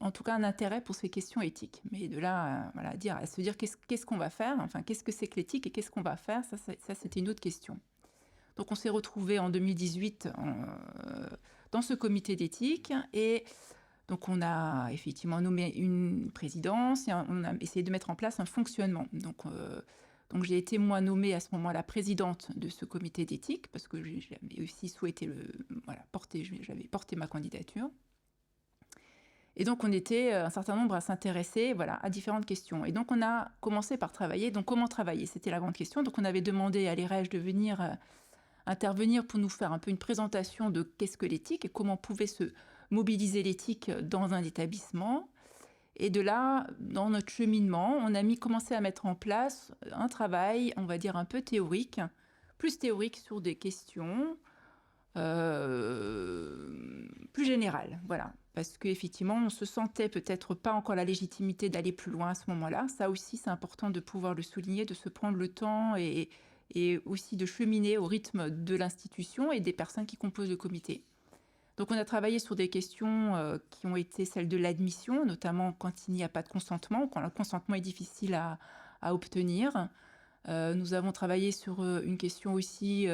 en tout cas un intérêt pour ces questions éthiques. Mais de là à se dire qu'est-ce qu'on va faire, enfin qu'est-ce que c'est que l'éthique et qu'est-ce qu'on va faire, ça c'était une autre question. Donc on s'est retrouvés en 2018 dans ce comité d'éthique et donc on a effectivement nommé une présidence et on a essayé de mettre en place un fonctionnement. Donc j'ai été moi nommée à ce moment-là présidente de ce comité d'éthique parce que j'avais aussi souhaité j'avais porté ma candidature. Et donc on était un certain nombre à s'intéresser à différentes questions. Et donc on a commencé par travailler. Donc comment travailler? C'était la grande question. Donc on avait demandé à l'EREJ de venir intervenir pour nous faire un peu une présentation de qu'est-ce que l'éthique et comment pouvait se mobiliser l'éthique dans un établissement. Et de là, dans notre cheminement, on a commencé à mettre en place un travail, on va dire un peu théorique, plus théorique sur des questions plus générales. Voilà. Parce qu'effectivement, on se sentait peut-être pas encore la légitimité d'aller plus loin à ce moment-là. Ça aussi, c'est important de pouvoir le souligner, de se prendre le temps et aussi de cheminer au rythme de l'institution et des personnes qui composent le comité. Donc on a travaillé sur des questions qui ont été celles de l'admission, notamment quand il n'y a pas de consentement, quand le consentement est difficile à obtenir. Nous avons travaillé sur une question aussi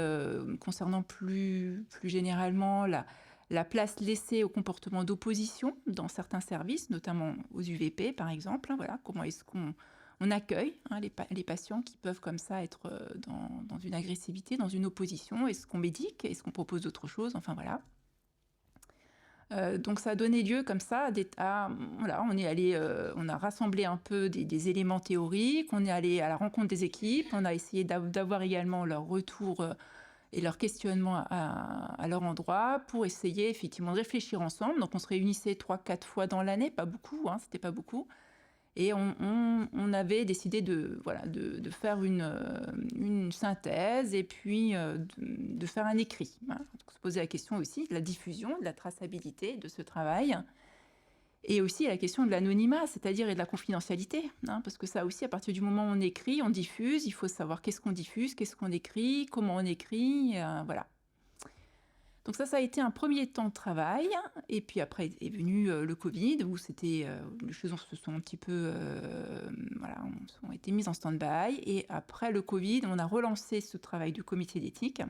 concernant plus généralement la place laissée au comportement d'opposition dans certains services, notamment aux UVP par exemple. Voilà, comment est-ce qu'on accueille les patients qui peuvent comme ça être dans une agressivité, dans une opposition. Est-ce qu'on médique? Est-ce qu'on propose d'autres choses? Enfin voilà. Donc ça a donné lieu comme ça on a rassemblé un peu des éléments théoriques, on est allé à la rencontre des équipes, on a essayé d'avoir également leur retour et leur questionnement à leur endroit pour essayer effectivement de réfléchir ensemble. Donc on se réunissait 3-4 fois dans l'année, pas beaucoup, c'était pas beaucoup. Et on avait décidé de faire une synthèse et puis de faire un écrit. Donc, se poser la question aussi de la diffusion, de la traçabilité de ce travail. Et aussi la question de l'anonymat, c'est-à-dire et de la confidentialité. Parce que ça aussi, à partir du moment où on écrit, on diffuse, il faut savoir qu'est-ce qu'on diffuse, qu'est-ce qu'on écrit, comment on écrit, voilà. Donc ça a été un premier temps de travail. Et puis après est venu le Covid, où les choses se sont un petit peu ont été mises en stand-by. Et après le Covid, on a relancé ce travail du comité d'éthique.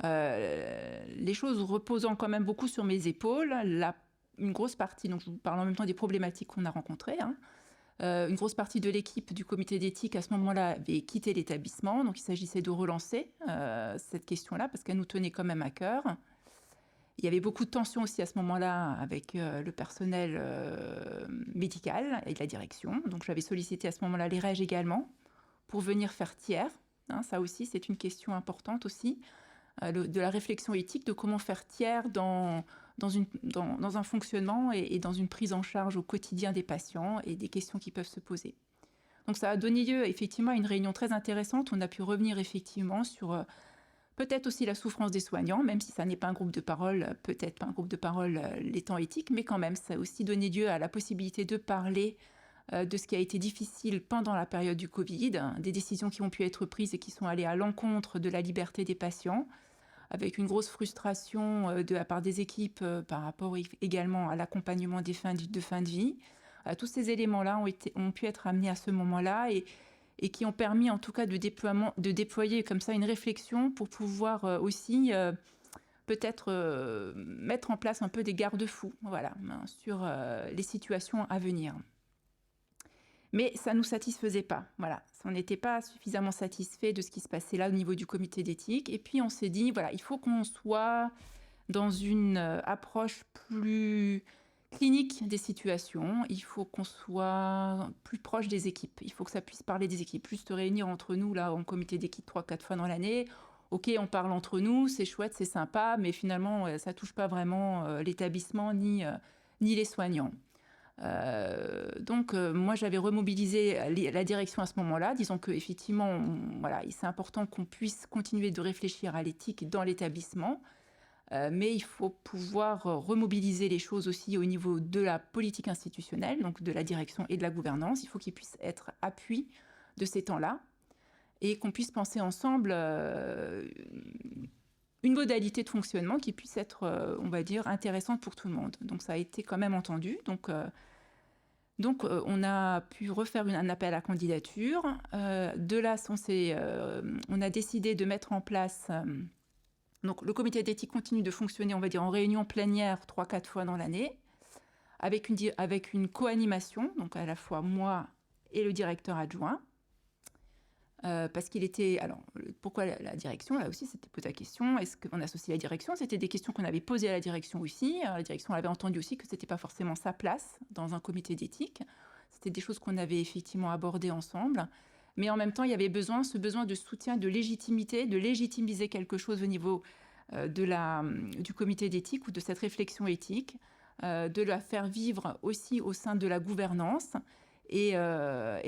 Les choses reposant quand même beaucoup sur mes épaules. Une grosse partie, donc je vous parle en même temps des problématiques qu'on a rencontrées. Une grosse partie de l'équipe du comité d'éthique à ce moment-là avait quitté l'établissement, donc il s'agissait de relancer cette question-là parce qu'elle nous tenait quand même à cœur. Il y avait beaucoup de tensions aussi à ce moment-là avec le personnel médical et de la direction, donc j'avais sollicité à ce moment-là l'EREJ également pour venir faire tiers. Ça aussi, c'est une question importante aussi, de la réflexion éthique, de comment faire tiers dans un fonctionnement et dans une prise en charge au quotidien des patients et des questions qui peuvent se poser. Donc ça a donné lieu effectivement à une réunion très intéressante. On a pu revenir effectivement sur peut-être aussi la souffrance des soignants, même si ça n'est pas un groupe de parole, peut-être pas un groupe de parole les temps éthiques, mais quand même ça a aussi donné lieu à la possibilité de parler de ce qui a été difficile pendant la période du Covid, des décisions qui ont pu être prises et qui sont allées à l'encontre de la liberté des patients, avec une grosse frustration de la part des équipes par rapport également à l'accompagnement de fin de vie. Tous ces éléments-là ont pu être amenés à ce moment-là et qui ont permis en tout cas de déployer comme ça une réflexion pour pouvoir aussi peut-être mettre en place un peu des garde-fous sur les situations à venir. Mais ça ne nous satisfaisait pas. On n'était pas suffisamment satisfait de ce qui se passait là au niveau du comité d'éthique. Et puis on s'est dit, il faut qu'on soit dans une approche plus clinique des situations. Il faut qu'on soit plus proche des équipes. Il faut que ça puisse parler des équipes. Plus se réunir entre nous là en comité d'équipe 3-4 fois dans l'année. Ok, on parle entre nous, c'est chouette, c'est sympa, mais finalement, ça ne touche pas vraiment l'établissement ni les soignants. Donc moi j'avais remobilisé la direction à ce moment-là, disons que effectivement c'est important qu'on puisse continuer de réfléchir à l'éthique dans l'établissement, mais il faut pouvoir remobiliser les choses aussi au niveau de la politique institutionnelle, donc de la direction et de la gouvernance. Il faut qu'il puisse être appui ces temps-là et qu'on puisse penser ensemble une modalité de fonctionnement qui puisse être, on va dire, intéressante pour tout le monde. Donc ça a été quand même entendu. Donc on a pu refaire un appel à candidature. De là, on a décidé de mettre en place... donc le comité d'éthique continue de fonctionner, on va dire, en réunion plénière 3-4 fois dans l'année, avec une co-animation, donc à la fois moi et le directeur adjoint. Parce qu'il était... Alors, pourquoi la direction? Là aussi, c'était poser la question. Est-ce qu'on associe la direction? C'était des questions qu'on avait posées à la direction aussi. La direction avait entendu aussi que ce n'était pas forcément sa place dans un comité d'éthique. C'était des choses qu'on avait effectivement abordées ensemble. Mais en même temps, il y avait ce besoin de soutien, de légitimité, de légitimiser quelque chose au niveau du comité d'éthique ou de cette réflexion éthique, de la faire vivre aussi au sein de la gouvernance. Et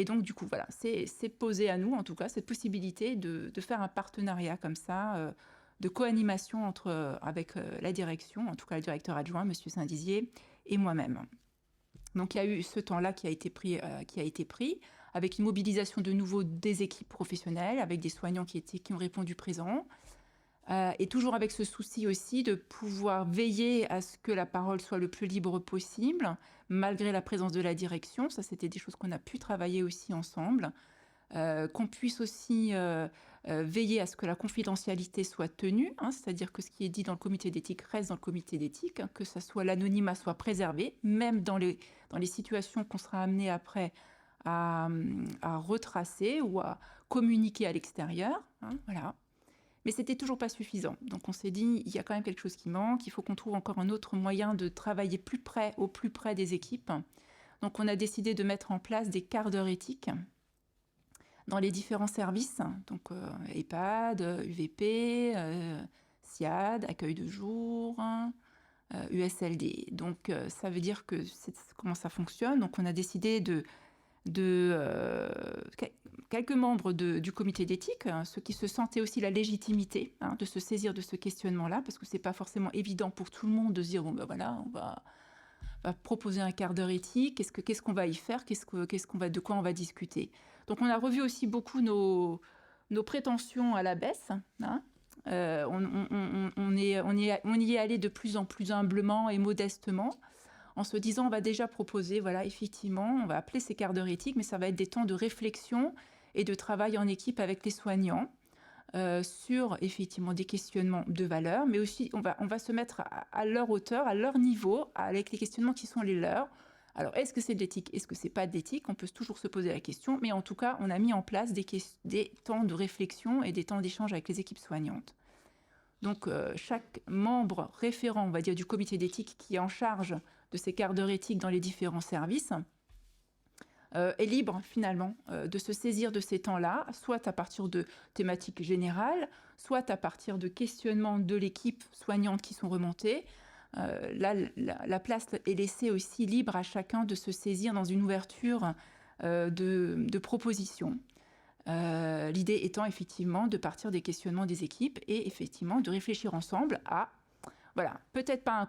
donc, du coup, voilà, c'est posé à nous, en tout cas, cette possibilité de faire un partenariat comme ça, de co-animation avec la direction, en tout cas le directeur adjoint, M. Saint-Dizier, et moi-même. Donc, il y a eu ce temps-là qui a été pris, avec une mobilisation de nouveau des équipes professionnelles, avec des soignants qui ont répondu présents, et toujours avec ce souci aussi de pouvoir veiller à ce que la parole soit le plus libre possible, malgré la présence de la direction. Ça, c'était des choses qu'on a pu travailler aussi ensemble. Qu'on puisse aussi veiller à ce que la confidentialité soit tenue, c'est-à-dire que ce qui est dit dans le comité d'éthique reste dans le comité d'éthique, que ça soit l'anonymat soit préservé, même dans les situations qu'on sera amené après à retracer ou à communiquer à l'extérieur. Voilà. Mais c'était toujours pas suffisant. Donc on s'est dit, il y a quand même quelque chose qui manque, il faut qu'on trouve encore un autre moyen de travailler au plus près des équipes. Donc on a décidé de mettre en place des quarts d'heure éthiques dans les différents services, donc EHPAD, UVP, SIAD, accueil de jour, USLD. Donc ça veut dire que c'est comment ça fonctionne. Donc on a décidé quelques membres du comité d'éthique, ceux qui se sentaient aussi la légitimité de se saisir de ce questionnement-là, parce que c'est pas forcément évident pour tout le monde de se dire bon ben voilà, on va proposer un quart d'heure éthique, qu'est-ce qu'on va y faire, de quoi on va discuter. Donc on a revu aussi beaucoup nos prétentions à la baisse. On y est allé de plus en plus humblement et modestement, en se disant on va déjà proposer, voilà, effectivement, on va appeler ces quarts d'heure éthiques, mais ça va être des temps de réflexion et de travail en équipe avec les soignants sur effectivement des questionnements de valeur, mais aussi on va se mettre à leur hauteur, à leur niveau, avec les questionnements qui sont les leurs. Alors, est-ce que c'est de l'éthique? Est-ce que c'est pas de l'éthique? On peut toujours se poser la question, mais en tout cas, on a mis en place des temps de réflexion et des temps d'échange avec les équipes soignantes. Donc, chaque membre référent, on va dire, du comité d'éthique qui est en charge de ces quarts d'heure éthique dans les différents services est libre, finalement, de se saisir de ces temps-là, soit à partir de thématiques générales, soit à partir de questionnements de l'équipe soignante qui sont remontés. Là, la place est laissée aussi libre à chacun de se saisir dans une ouverture de propositions. L'idée étant effectivement de partir des questionnements des équipes et effectivement de réfléchir ensemble à, voilà, peut-être pas un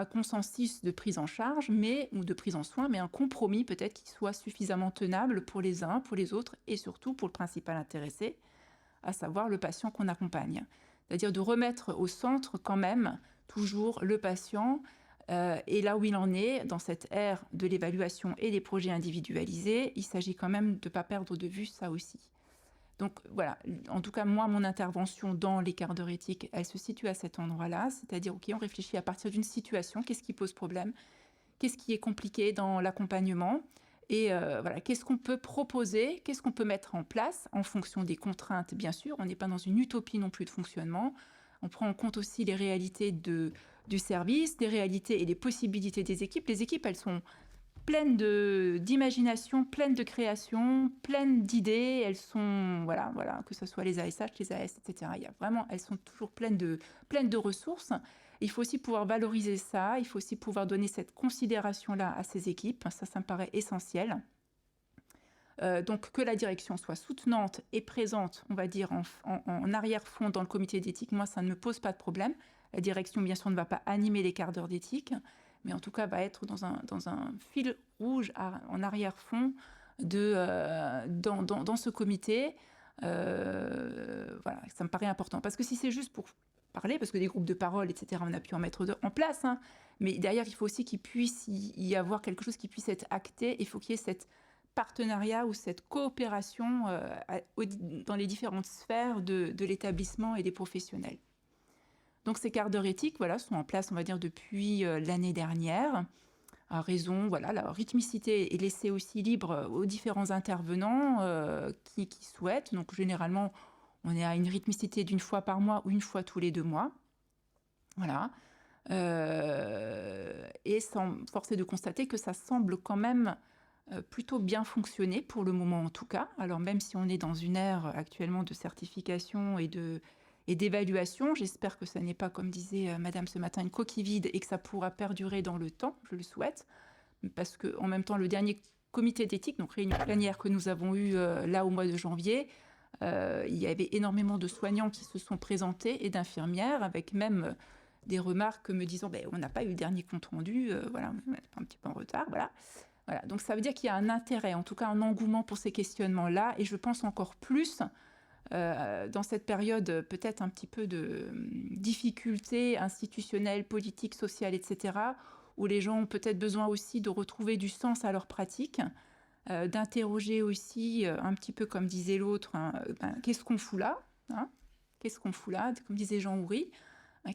consensus de prise en charge ou de prise en soin, mais un compromis peut-être qui soit suffisamment tenable pour les uns, pour les autres et surtout pour le principal intéressé, à savoir le patient qu'on accompagne. C'est-à-dire de remettre au centre quand même toujours le patient et là où il en est dans cette ère de l'évaluation et des projets individualisés, il s'agit quand même de ne pas perdre de vue ça aussi. Donc voilà, en tout cas moi, mon intervention dans les quarts d'heure éthiques, elle se situe à cet endroit-là, c'est-à-dire ok, on réfléchit à partir d'une situation, qu'est-ce qui pose problème, qu'est-ce qui est compliqué dans l'accompagnement et voilà, qu'est-ce qu'on peut proposer, qu'est-ce qu'on peut mettre en place en fonction des contraintes, bien sûr, on n'est pas dans une utopie non plus de fonctionnement. On prend en compte aussi les réalités du service, les réalités et les possibilités des équipes. Les équipes, elles sont pleines d'imagination, pleines de création, pleines d'idées. Elles sont, voilà, que ce soit les ASH, les AS, etc. Elles sont toujours pleines de ressources. Il faut aussi pouvoir valoriser ça. Il faut aussi pouvoir donner cette considération-là à ces équipes. Ça me paraît essentiel. Donc que la direction soit soutenante et présente, on va dire, en arrière-fond dans le comité d'éthique, moi, ça ne me pose pas de problème. La direction, bien sûr, ne va pas animer les quarts d'heure d'éthique, mais en tout cas, va être dans un fil rouge en arrière-fond dans ce comité. Voilà, ça me paraît important. Parce que si c'est juste pour parler, parce que des groupes de parole, etc., on a pu en mettre en place, hein, mais derrière, il faut aussi qu'il puisse y avoir quelque chose qui puisse être acté. Il faut qu'il y ait cette partenariat ou cette coopération dans les différentes sphères de l'établissement et des professionnels. Donc ces quarts d'heure éthiques, voilà, sont en place, on va dire, depuis l'année dernière. À raison, voilà, la rythmicité est laissée aussi libre aux différents intervenants qui souhaitent. Donc généralement, on est à une rythmicité d'une fois par mois ou une fois tous les 2 mois. Voilà. Et force est de constater que ça semble quand même plutôt bien fonctionner pour le moment en tout cas. Alors même si on est dans une ère actuellement de certification et d'évaluation, j'espère que ça n'est pas, comme disait Madame ce matin, une coquille vide et que ça pourra perdurer dans le temps, je le souhaite, parce qu'en même temps, le dernier comité d'éthique, donc réunion plénière que nous avons eue là au mois de janvier, il y avait énormément de soignants qui se sont présentés et d'infirmières, avec même des remarques me disant on n'a pas eu le dernier compte rendu, voilà, on est un petit peu en retard, voilà. Voilà, donc ça veut dire qu'il y a un intérêt, en tout cas un engouement pour ces questionnements-là, et je pense encore plus dans cette période peut-être un petit peu de difficultés institutionnelles, politiques, sociales, etc., où les gens ont peut-être besoin aussi de retrouver du sens à leur pratique, d'interroger aussi un petit peu comme disait l'autre, hein, qu'est-ce qu'on fout là, hein, qu'est-ce qu'on fout là, comme disait Jean Houry.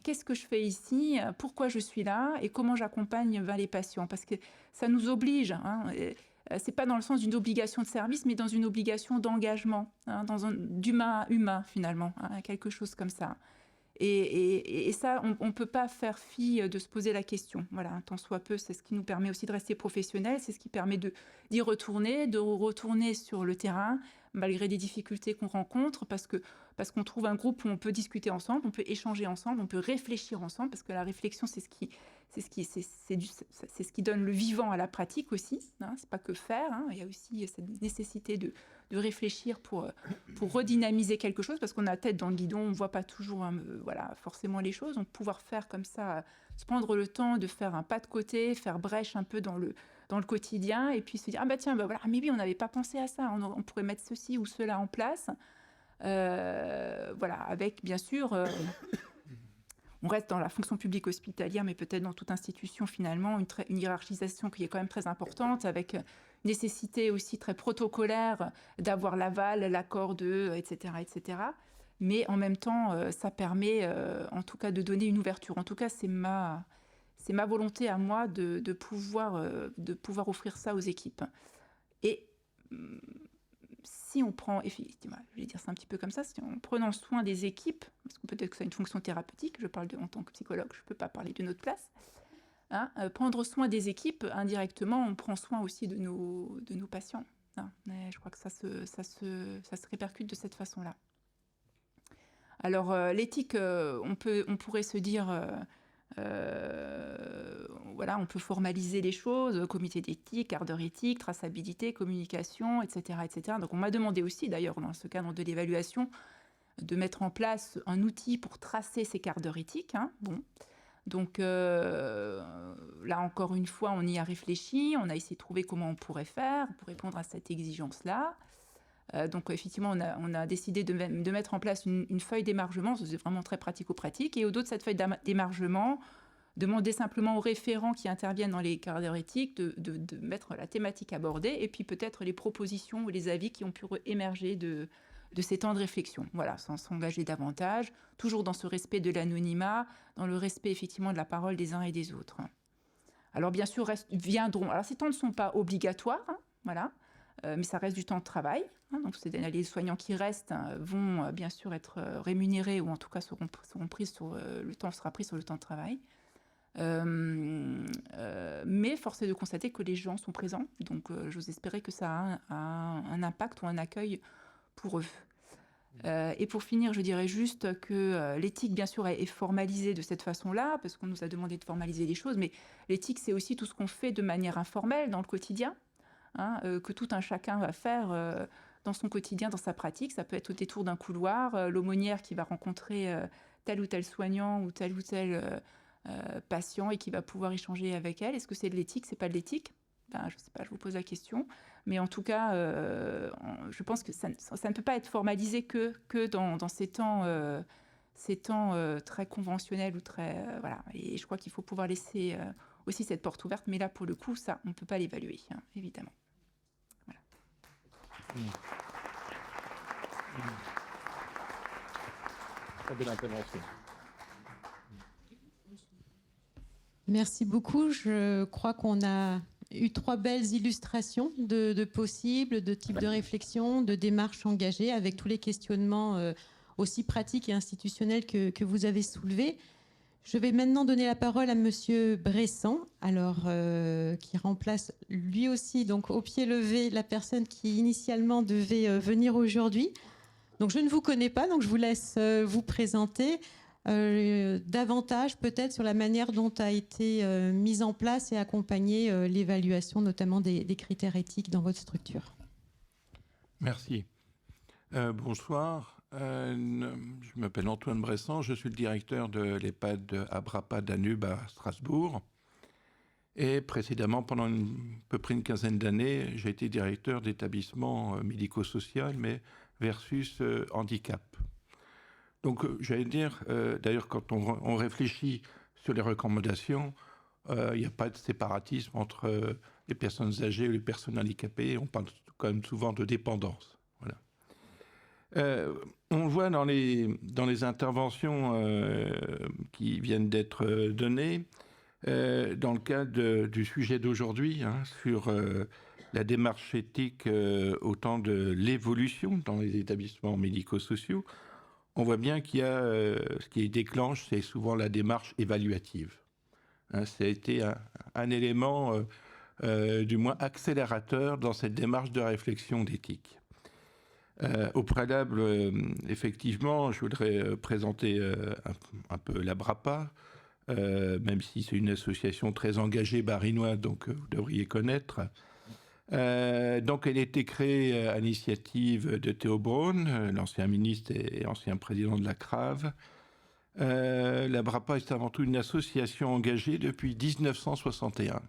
Qu'est-ce que je fais ici? Pourquoi je suis là? Et comment j'accompagne les patients? Parce que ça nous oblige, hein, c'est pas dans le sens d'une obligation de service, mais dans une obligation d'engagement, hein, d'humain à humain finalement, hein, quelque chose comme ça. Et ça, on ne peut pas faire fi de se poser la question. Voilà, tant soit peu, c'est ce qui nous permet aussi de rester professionnels, c'est ce qui permet d'y retourner, de retourner sur le terrain, malgré des difficultés qu'on rencontre, parce qu'on trouve un groupe où on peut discuter ensemble, on peut échanger ensemble, on peut réfléchir ensemble, parce que la réflexion, c'est ce qui donne le vivant à la pratique aussi. Hein, c'est pas que faire, hein, il y a aussi cette nécessité de réfléchir pour redynamiser quelque chose, parce qu'on a la tête dans le guidon, on ne voit pas toujours voilà, forcément les choses. Donc pouvoir faire comme ça, se prendre le temps de faire un pas de côté, faire brèche un peu dans le quotidien, et puis se dire, voilà, mais oui, on n'avait pas pensé à ça, on pourrait mettre ceci ou cela en place. Voilà, avec bien sûr, on reste dans la fonction publique hospitalière, mais peut-être dans toute institution finalement, une hiérarchisation qui est quand même très importante, avec nécessité aussi très protocolaire d'avoir l'aval, l'accord de, etc., etc. Mais en même temps, ça permet en tout cas de donner une ouverture. En tout cas, c'est ma volonté à moi de pouvoir offrir ça aux équipes. Et si on prend, effectivement, je vais dire ça un petit peu comme ça, si en prenant soin des équipes, parce que peut-être que ça a une fonction thérapeutique, je parle en tant que psychologue, je ne peux pas parler de notre place, hein, prendre soin des équipes, indirectement, on prend soin aussi de nos patients. Hein. Je crois que ça se répercute de cette façon-là. Alors, l'éthique, on pourrait se dire... voilà, on peut formaliser les choses, comité d'éthique, quart d'heure éthique, traçabilité, communication, etc., etc. Donc on m'a demandé aussi, d'ailleurs, dans ce cadre de l'évaluation, de mettre en place un outil pour tracer ces quarts d'heure éthiques. Hein. Bon. Donc là, encore une fois, on y a réfléchi, on a essayé de trouver comment on pourrait faire pour répondre à cette exigence-là. Donc effectivement, on a décidé de mettre en place une feuille d'émargement, c'est vraiment très pratico-pratique, et au dos de cette feuille d'émargement, demander simplement aux référents qui interviennent dans les quarts d'heure éthiques de mettre la thématique abordée, et puis peut-être les propositions ou les avis qui ont pu émerger de ces temps de réflexion. Voilà, sans s'engager davantage, toujours dans ce respect de l'anonymat, dans le respect effectivement de la parole des uns et des autres. Alors bien sûr, viendront... Alors ces temps ne sont pas obligatoires, hein, voilà, mais ça reste du temps de travail. Hein, donc les soignants qui restent vont bien sûr être rémunérés, ou en tout cas seront pris le temps sera pris sur le temps de travail. Mais force est de constater que les gens sont présents, donc j'ose espérer que ça a un impact ou un accueil pour eux. Et pour finir, je dirais juste que l'éthique, bien sûr, est formalisée de cette façon-là, parce qu'on nous a demandé de formaliser les choses, mais l'éthique, c'est aussi tout ce qu'on fait de manière informelle dans le quotidien, hein, que tout un chacun va faire dans son quotidien, dans sa pratique. Ça peut être au détour d'un couloir, l'aumônière qui va rencontrer tel ou tel soignant ou tel patient et qui va pouvoir échanger avec elle. Est-ce que c'est de l'éthique? C'est pas de l'éthique? je ne sais pas, je vous pose la question. Mais en tout cas, je pense que ça ne peut pas être formalisé que dans ces temps, très conventionnels ou très... voilà. Et je crois qu'il faut pouvoir laisser aussi cette porte ouverte. Mais là, pour le coup, ça, on ne peut pas l'évaluer, hein, évidemment. Voilà. Très belle intervention. Merci beaucoup. Je crois qu'on a eu 3 belles illustrations de possibles, de types de réflexion, de démarches engagées, avec tous les questionnements aussi pratiques et institutionnels que vous avez soulevés. Je vais maintenant donner la parole à Monsieur Bressan, qui remplace lui aussi, donc au pied levé, la personne qui initialement devait venir aujourd'hui. Donc je ne vous connais pas, donc je vous laisse vous présenter davantage peut-être sur la manière dont a été mise en place et accompagnée l'évaluation notamment des critères éthiques dans votre structure. Merci. Bonsoir. Je m'appelle Antoine Bressan, je suis le directeur de l'EHPAD Abrapa Danube à Strasbourg. Et précédemment, pendant à peu près une quinzaine d'années, j'ai été directeur d'établissement médico-social, mais versus handicap. Donc, j'allais dire, d'ailleurs, quand on réfléchit sur les recommandations, il n'y a pas de séparatisme entre les personnes âgées et les personnes handicapées. On parle quand même souvent de dépendance. Voilà. On voit dans les interventions qui viennent d'être données, dans le cadre du sujet d'aujourd'hui, hein, sur la démarche éthique au temps de l'évolution dans les établissements médico-sociaux, on voit bien qu'il y a ce qui déclenche, c'est souvent la démarche évaluative. Hein, ça a été un élément, du moins accélérateur dans cette démarche de réflexion d'éthique. Au préalable, effectivement, je voudrais présenter un peu l'Abrapa, même si c'est une association très engagée barinoise, donc vous devriez connaître. Donc elle a été créée à l'initiative de Théo Braun, l'ancien ministre et ancien président de la CRAV. L'Abrapa est avant tout une association engagée depuis 1961.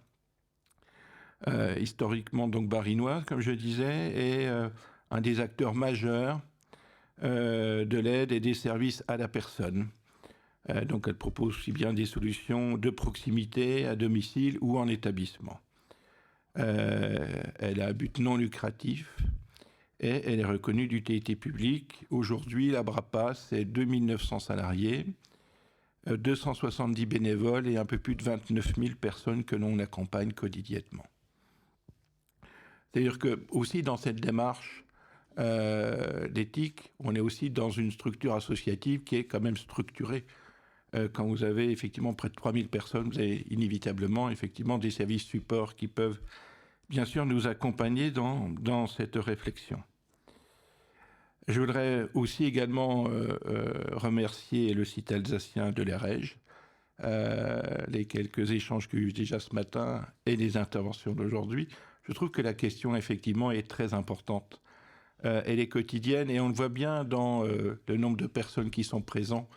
Historiquement donc barinoise, comme je disais, et un des acteurs majeurs de l'aide et des services à la personne. Donc elle propose aussi bien des solutions de proximité, à domicile ou en établissement. Elle a un but non lucratif et elle est reconnue d'utilité publique. Aujourd'hui, l'Abrapa, c'est 2900 salariés, 270 bénévoles et un peu plus de 29 000 personnes que l'on accompagne quotidiennement. C'est-à-dire que aussi dans cette démarche d'éthique, on est aussi dans une structure associative qui est quand même structurée. Quand vous avez effectivement près de 3000 personnes, vous avez inévitablement effectivement des services supports qui peuvent bien sûr nous accompagner dans cette réflexion. Je voudrais aussi également remercier le site alsacien de l'Erège, les quelques échanges qu'il y a eu déjà ce matin et les interventions d'aujourd'hui. Je trouve que la question effectivement est très importante. Elle est quotidienne et on le voit bien dans le nombre de personnes qui sont présentes.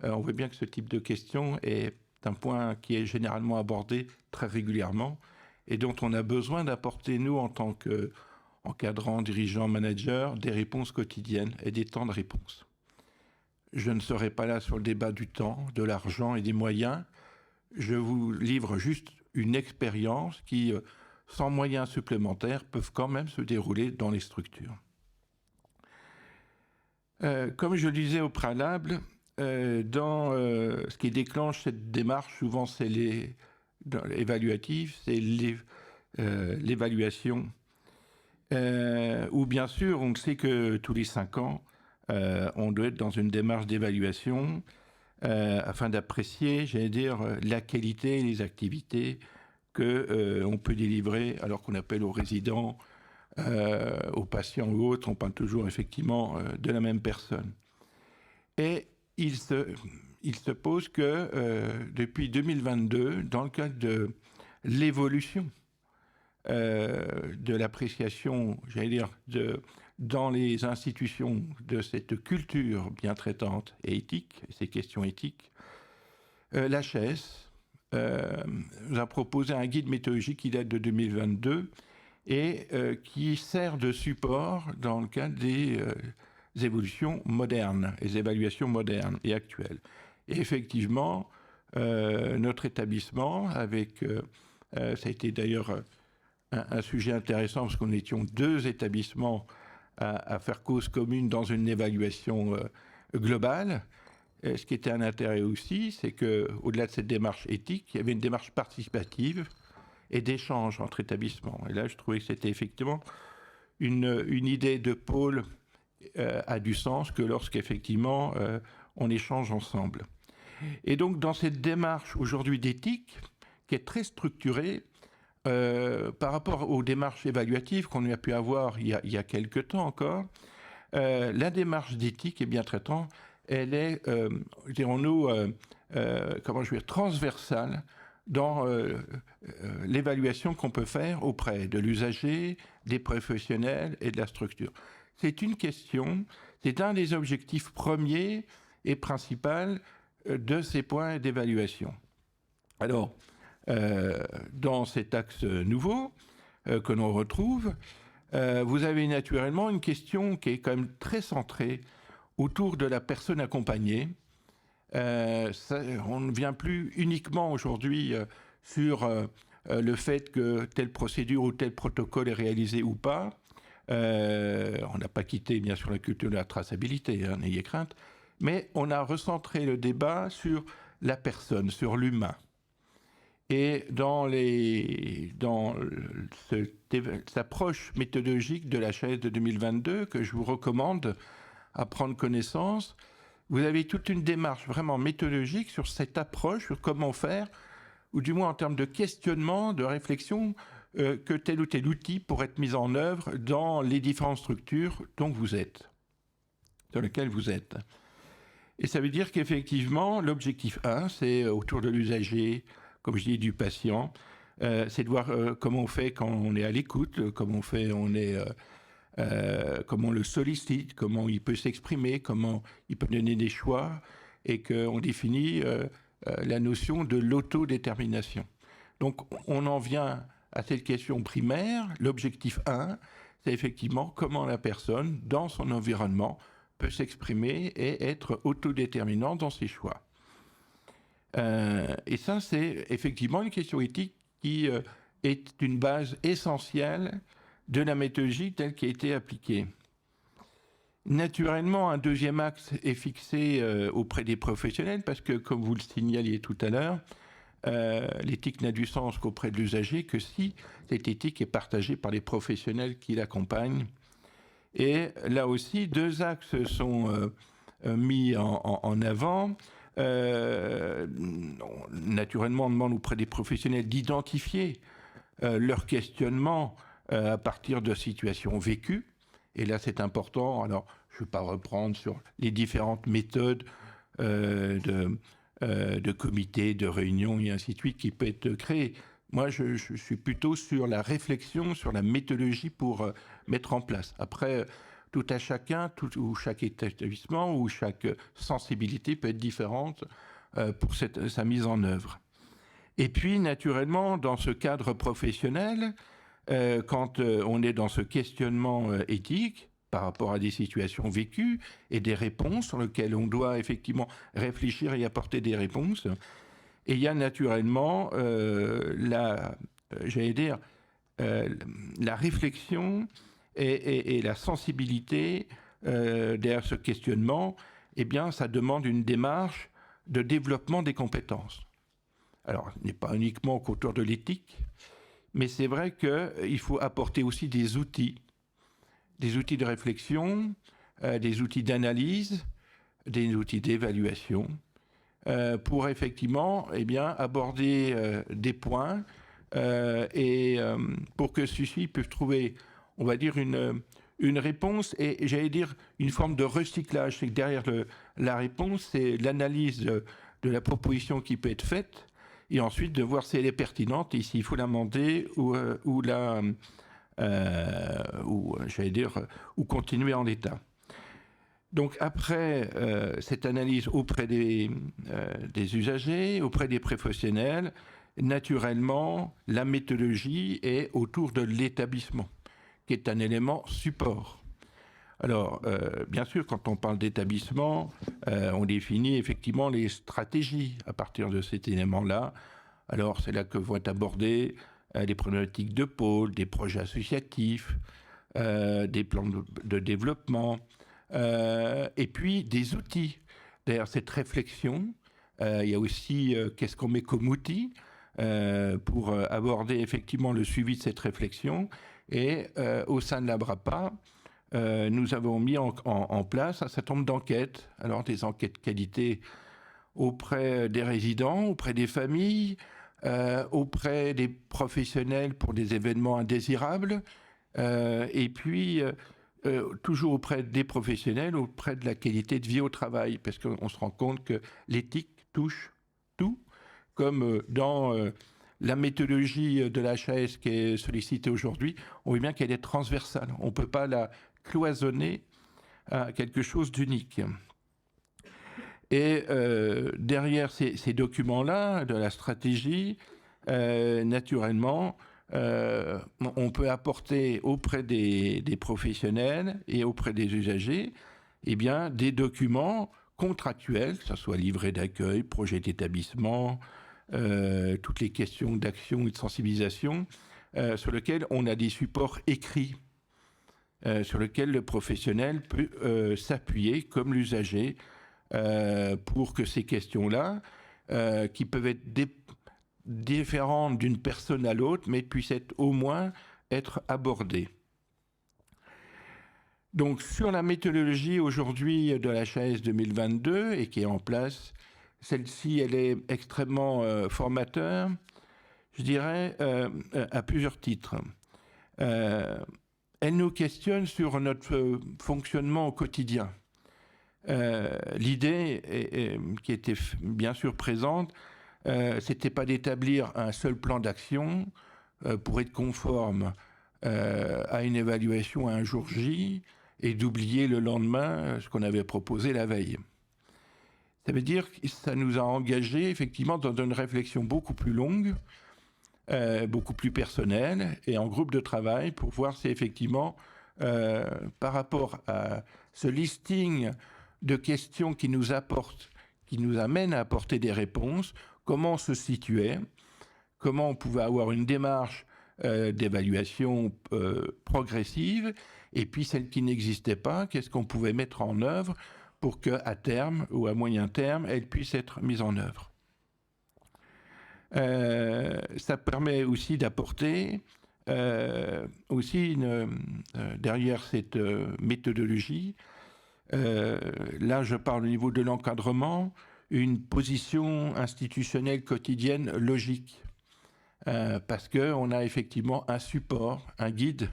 On voit bien que ce type de question est un point qui est généralement abordé très régulièrement et dont on a besoin d'apporter, nous, en tant qu'encadrants, dirigeants, managers, des réponses quotidiennes et des temps de réponse. Je ne serai pas là sur le débat du temps, de l'argent et des moyens. Je vous livre juste une expérience qui, sans moyens supplémentaires, peuvent quand même se dérouler dans les structures. Comme je le disais au préalable, ce qui déclenche cette démarche, souvent c'est l'évaluative, c'est l'évaluation. Ou bien sûr, on sait que tous les 5 ans, on doit être dans une démarche d'évaluation afin d'apprécier, j'allais dire, la qualité et les activités qu'on peut délivrer alors qu'on appelle aux résidents, aux patients ou autres, on parle toujours effectivement de la même personne. Et il se pose que depuis 2022, dans le cadre de l'évolution de l'appréciation, j'allais dire, dans les institutions de cette culture bien traitante et éthique, ces questions éthiques, l'HAS nous a proposé un guide méthodologique qui date de 2022 et qui sert de support dans le cadre des évolutions modernes, les évaluations modernes et actuelles. Et effectivement, notre établissement, avec, ça a été d'ailleurs un sujet intéressant parce qu'on étions 2 établissements à faire cause commune dans une évaluation globale. Ce qui était un intérêt aussi, c'est qu'au-delà de cette démarche éthique, il y avait une démarche participative et d'échange entre établissements. Et là, je trouvais que c'était effectivement une idée de pôle a du sens que lorsqu'effectivement on échange ensemble. Et donc, dans cette démarche aujourd'hui d'éthique, qui est très structurée, par rapport aux démarches évaluatives qu'on a pu avoir il y a quelques temps encore, la démarche d'éthique est bien traitant. Elle est, dirons-nous, transversale dans l'évaluation qu'on peut faire auprès de l'usager, des professionnels et de la structure. C'est une question, c'est un des objectifs premiers et principaux de ces points d'évaluation. Alors, dans cet axe nouveau que l'on retrouve, vous avez naturellement une question qui est quand même très centrée autour de la personne accompagnée. On ne vient plus uniquement aujourd'hui sur le fait que telle procédure ou tel protocole est réalisé ou pas. On n'a pas quitté bien sûr la culture de la traçabilité, n'ayez crainte, mais on a recentré le débat sur la personne, sur l'humain. Et dans cette approche méthodologique de la HAS de 2022 que je vous recommande à prendre connaissance, vous avez toute une démarche vraiment méthodologique sur cette approche, sur comment faire, ou du moins en termes de questionnement, de réflexion, que tel ou tel outil pourrait être mis en œuvre dans les différentes structures dont vous êtes, dans lesquelles vous êtes. Et ça veut dire qu'effectivement, l'objectif 1, c'est autour de l'usager, comme je dis, du patient, c'est de voir comment on fait quand on est à l'écoute, comment on fait, comment on le sollicite, comment il peut s'exprimer, comment il peut donner des choix, et qu'on définit la notion de l'autodétermination. Donc, on en vient à cette question primaire. L'objectif 1, c'est effectivement comment la personne, dans son environnement, peut s'exprimer et être autodéterminant dans ses choix. Et ça, c'est effectivement une question éthique qui est une base essentielle de la méthodologie telle qu'elle a été appliquée. Naturellement, un deuxième axe est fixé auprès des professionnels parce que, comme vous le signaliez tout à l'heure, l'éthique n'a du sens qu'auprès de l'usager que si cette éthique est partagée par les professionnels qui l'accompagnent. Et là aussi, 2 axes sont mis en avant. Naturellement, on demande auprès des professionnels d'identifier leur questionnement à partir de situations vécues. Et là, c'est important. Alors, je ne vais pas reprendre sur les différentes méthodes de comités, de réunions et ainsi de suite qui peuvent être créées. Moi, je suis plutôt sur la réflexion, sur la méthodologie pour mettre en place. Après, tout à chacun, ou chaque établissement, ou chaque sensibilité peut être différente pour sa mise en œuvre. Et puis, naturellement, dans ce cadre professionnel, quand on est dans ce questionnement éthique par rapport à des situations vécues et des réponses sur lesquelles on doit effectivement réfléchir et apporter des réponses, et il y a naturellement la réflexion et la sensibilité derrière ce questionnement. Eh bien, ça demande une démarche de développement des compétences. Alors, ce n'est pas uniquement autour de l'éthique, mais c'est vrai qu'il faut apporter aussi des outils de réflexion, des outils d'analyse, des outils d'évaluation, pour effectivement aborder des points et pour que ceux-ci puissent trouver, on va dire, une réponse et j'allais dire une forme de recyclage. C'est que derrière la réponse, c'est l'analyse de la proposition qui peut être faite et ensuite de voir si elle est pertinente et s'il faut l'amender ou continuer en l'état. Donc après cette analyse auprès des usagers, auprès des professionnels, naturellement, la méthodologie est autour de l'établissement, qui est un élément support. Alors, bien sûr, quand on parle d'établissement, on définit effectivement les stratégies à partir de cet élément-là. Alors, c'est là que vont être abordées les problématiques de pôle, des projets associatifs, des plans de développement, et puis des outils. Derrière cette réflexion, il y a aussi qu'est-ce qu'on met comme outil pour aborder effectivement le suivi de cette réflexion. Et au sein de la BRAPA, nous avons mis en place un certain nombre d'enquêtes. Alors des enquêtes qualité auprès des résidents, auprès des familles, auprès des professionnels pour des événements indésirables, et puis toujours auprès des professionnels, auprès de la qualité de vie au travail, parce qu'on se rend compte que l'éthique touche tout, comme dans la méthodologie de l'HAS qui est sollicitée aujourd'hui, on voit bien qu'elle est transversale. On ne peut pas la cloisonner à quelque chose d'unique. Et derrière ces documents-là, de la stratégie, naturellement, on peut apporter auprès des professionnels et auprès des usagers des documents contractuels, que ce soit livret d'accueil, projet d'établissement, toutes les questions d'action et de sensibilisation, sur lesquels on a des supports écrits, sur lesquels le professionnel peut s'appuyer comme l'usager pour que ces questions-là, qui peuvent être différentes d'une personne à l'autre, mais puissent au moins être abordées. Donc sur la méthodologie aujourd'hui de l'HAS 2022 et qui est en place, celle-ci elle est extrêmement formateur, je dirais, à plusieurs titres. Elle nous questionne sur notre fonctionnement au quotidien. L'idée qui était bien sûr présente, c'était pas d'établir un seul plan d'action pour être conforme à une évaluation à un jour J et d'oublier le lendemain ce qu'on avait proposé la veille. Ça veut dire que ça nous a engagés effectivement dans une réflexion beaucoup plus longue, beaucoup plus personnelle et en groupe de travail pour voir si effectivement par rapport à ce listing de questions qui nous amènent à apporter des réponses, comment on se situait, comment on pouvait avoir une démarche d'évaluation progressive, et puis celle qui n'existait pas, qu'est-ce qu'on pouvait mettre en œuvre pour qu'à terme ou à moyen terme, elle puisse être mise en œuvre. Ça permet aussi d'apporter aussi derrière cette méthodologie, là je parle au niveau de l'encadrement, une position institutionnelle quotidienne logique, parce qu'on a effectivement un support, un guide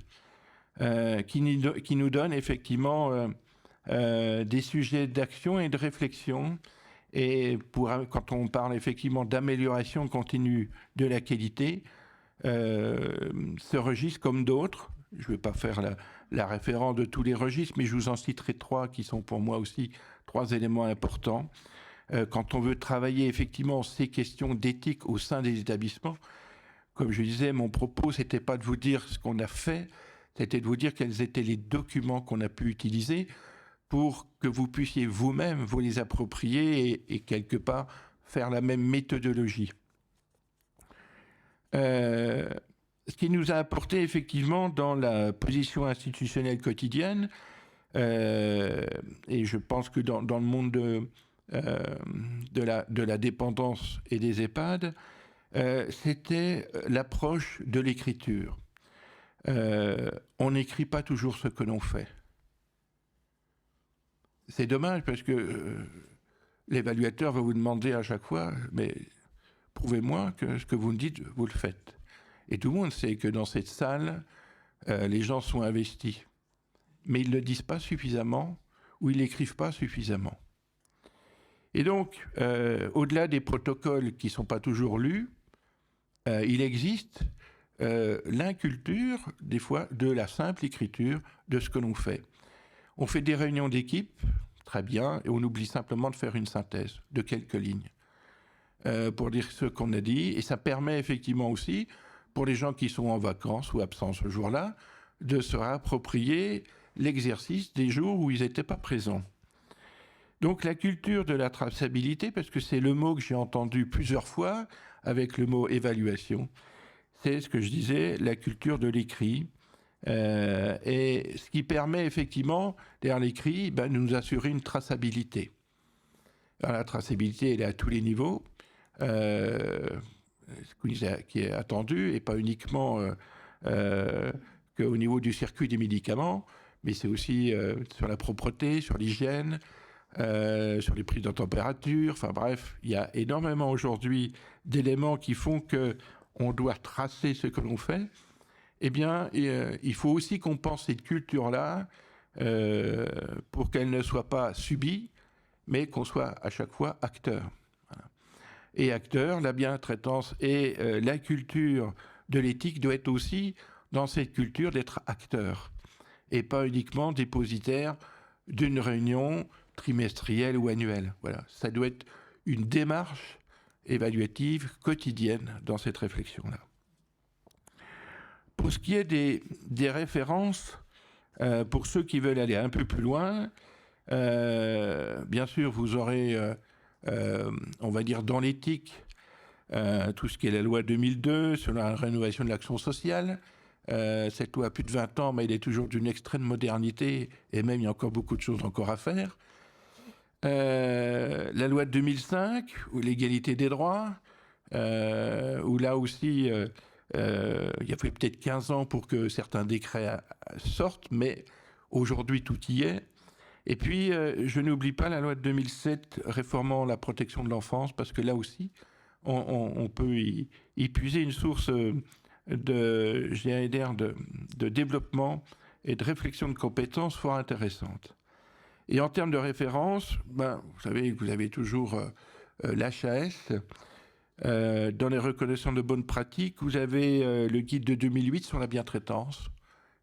qui nous donne effectivement des sujets d'action et de réflexion. Et quand on parle effectivement d'amélioration continue de la qualité, ce registre comme d'autres, je ne vais pas faire la référence de tous les registres, mais je vous en citerai 3 qui sont pour moi aussi 3 éléments importants. Quand on veut travailler effectivement ces questions d'éthique au sein des établissements, comme je disais, mon propos, ce n'était pas de vous dire ce qu'on a fait, c'était de vous dire quels étaient les documents qu'on a pu utiliser pour que vous puissiez vous-même vous les approprier et quelque part faire la même méthodologie. Ce qui nous a apporté effectivement dans la position institutionnelle quotidienne, et je pense que dans le monde de la dépendance et des EHPAD, c'était l'approche de l'écriture. On n'écrit pas toujours ce que l'on fait. C'est dommage parce que l'évaluateur va vous demander à chaque fois, mais prouvez-moi que ce que vous me dites, vous le faites. Et tout le monde sait que dans cette salle, les gens sont investis. Mais ils ne le disent pas suffisamment ou ils ne l'écrivent pas suffisamment. Et donc, au-delà des protocoles qui ne sont pas toujours lus, il existe l'inculture, des fois, de la simple écriture de ce que l'on fait. On fait des réunions d'équipe, très bien, et on oublie simplement de faire une synthèse de quelques lignes pour dire ce qu'on a dit. Et ça permet effectivement aussi, pour les gens qui sont en vacances ou absents ce jour-là, de se réapproprier l'exercice des jours où ils n'étaient pas présents. Donc la culture de la traçabilité, parce que c'est le mot que j'ai entendu plusieurs fois avec le mot évaluation, c'est ce que je disais, la culture de l'écrit. Et ce qui permet effectivement, derrière l'écrit, de nous assurer une traçabilité. Alors, la traçabilité, elle est à tous les niveaux, ce qui est attendu, et pas uniquement qu'au niveau du circuit des médicaments, mais c'est aussi sur la propreté, sur l'hygiène, sur les prises de température. Enfin bref, il y a énormément aujourd'hui d'éléments qui font qu'on doit tracer ce que l'on fait. Eh bien, il faut aussi qu'on pense cette culture-là pour qu'elle ne soit pas subie, mais qu'on soit à chaque fois acteur. Voilà. Et acteur, la bientraitance et la culture de l'éthique doit être aussi dans cette culture d'être acteur et pas uniquement dépositaire d'une réunion trimestrielle ou annuelle. Voilà, ça doit être une démarche évaluative quotidienne dans cette réflexion-là. Pour ce qui est des références, pour ceux qui veulent aller un peu plus loin, bien sûr, vous aurez, on va dire, dans l'éthique, tout ce qui est la loi 2002 sur la rénovation de l'action sociale. Cette loi a plus de 20 ans, mais elle est toujours d'une extrême modernité, et même il y a encore beaucoup de choses encore à faire. La loi de 2005, ou l'égalité des droits, où là aussi... il y a peut-être 15 ans pour que certains décrets sortent, mais aujourd'hui tout y est. Et puis, je n'oublie pas la loi de 2007 réformant la protection de l'enfance, parce que là aussi, on peut y puiser une source de développement et de réflexion de compétences fort intéressante. Et en termes de référence, vous savez, vous avez toujours l'HAS. Dans les reconnaissances de bonnes pratiques, vous avez le guide de 2008 sur la bientraitance,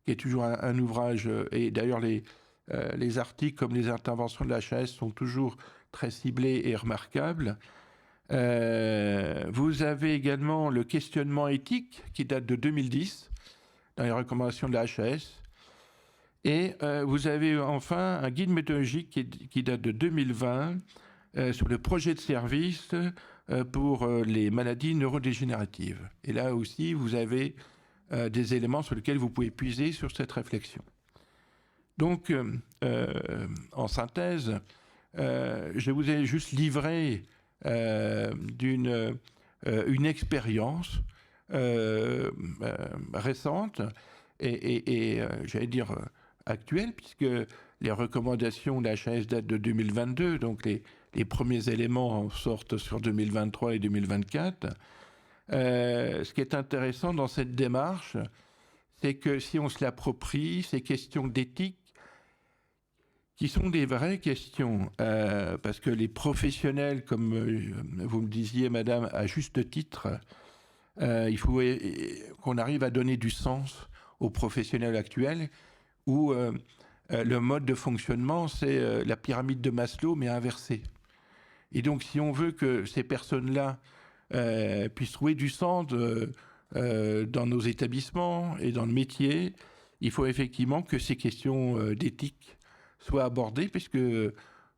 qui est toujours un ouvrage, et d'ailleurs les articles comme les interventions de l'HAS sont toujours très ciblés et remarquables. Vous avez également le questionnement éthique qui date de 2010 dans les recommandations de la HAS. Et vous avez enfin un guide méthodologique qui date de 2020 sur le projet de service pour les maladies neurodégénératives. Et là aussi, vous avez des éléments sur lesquels vous pouvez puiser sur cette réflexion. Donc, en synthèse, je vous ai juste livré une expérience récente et j'allais dire actuelle, puisque les recommandations de la HAS datent de 2022, donc les premiers éléments en sortent sur 2023 et 2024. Ce qui est intéressant dans cette démarche, c'est que si on se l'approprie, ces questions d'éthique, qui sont des vraies questions, parce que les professionnels, comme vous me disiez, madame, à juste titre, il faut qu'on arrive à donner du sens aux professionnels actuels, où le mode de fonctionnement, c'est la pyramide de Maslow, mais inversée. Et donc, si on veut que ces personnes-là puissent trouver du sens dans nos établissements et dans le métier, il faut effectivement que ces questions d'éthique soient abordées, puisque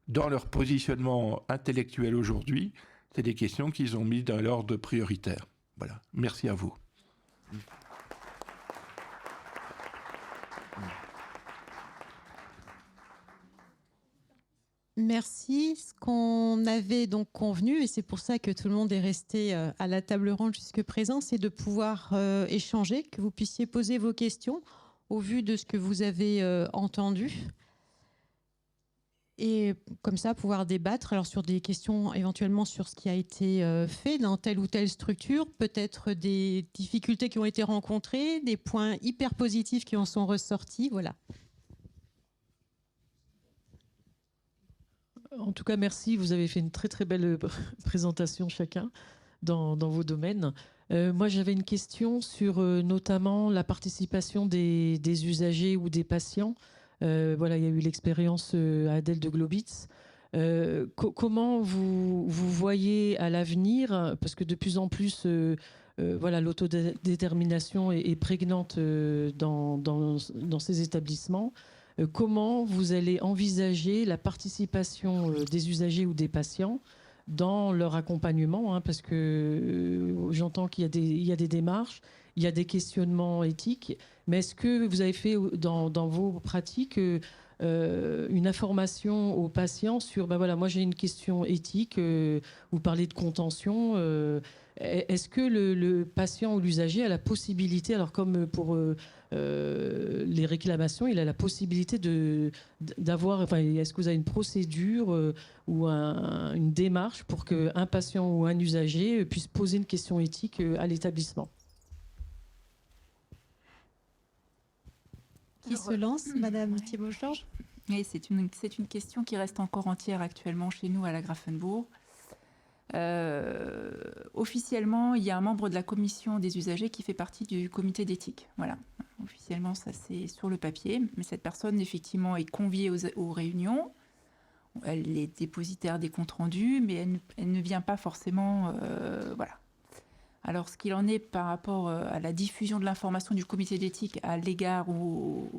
dans leur positionnement intellectuel aujourd'hui, c'est des questions qu'ils ont mises dans l'ordre prioritaire. Voilà. Merci à vous. Merci. Ce qu'on avait donc convenu, et c'est pour ça que tout le monde est resté à la table ronde jusque présent, c'est de pouvoir échanger, que vous puissiez poser vos questions au vu de ce que vous avez entendu. Et comme ça, pouvoir débattre alors sur des questions éventuellement sur ce qui a été fait dans telle ou telle structure, peut-être des difficultés qui ont été rencontrées, des points hyper positifs qui en sont ressortis. Voilà. En tout cas, merci. Vous avez fait une très très belle présentation chacun dans vos domaines. Moi, j'avais une question sur notamment la participation des usagers ou des patients. Voilà, il y a eu l'expérience à Adèle de Globitz. Comment vous voyez à l'avenir, parce que de plus en plus, voilà, l'autodétermination est prégnante dans ces établissements. Comment vous allez envisager la participation des usagers ou des patients dans leur accompagnement, hein, parce que j'entends qu'il y a des démarches, il y a des questionnements éthiques, mais est-ce que vous avez fait dans vos pratiques une information aux patients sur, ben voilà, moi j'ai une question éthique, vous parlez de contention, est-ce que le patient ou l'usager a la possibilité, alors comme pour les réclamations, il a la possibilité d'avoir, enfin, est-ce que vous avez une procédure ou une démarche pour qu'un patient ou un usager puisse poser une question éthique à l'établissement? Qui se lance, Madame Thibault-Georges? Oui, c'est une question qui reste encore entière actuellement chez nous à la Grafenbourg. Officiellement, il y a un membre de la commission des usagers qui fait partie du comité d'éthique. Voilà. Officiellement, ça c'est sur le papier, mais cette personne effectivement est conviée aux réunions. Elle est dépositaire des comptes rendus, mais elle ne vient pas forcément. Voilà. Alors, ce qu'il en est par rapport à la diffusion de l'information du comité d'éthique à l'égard ou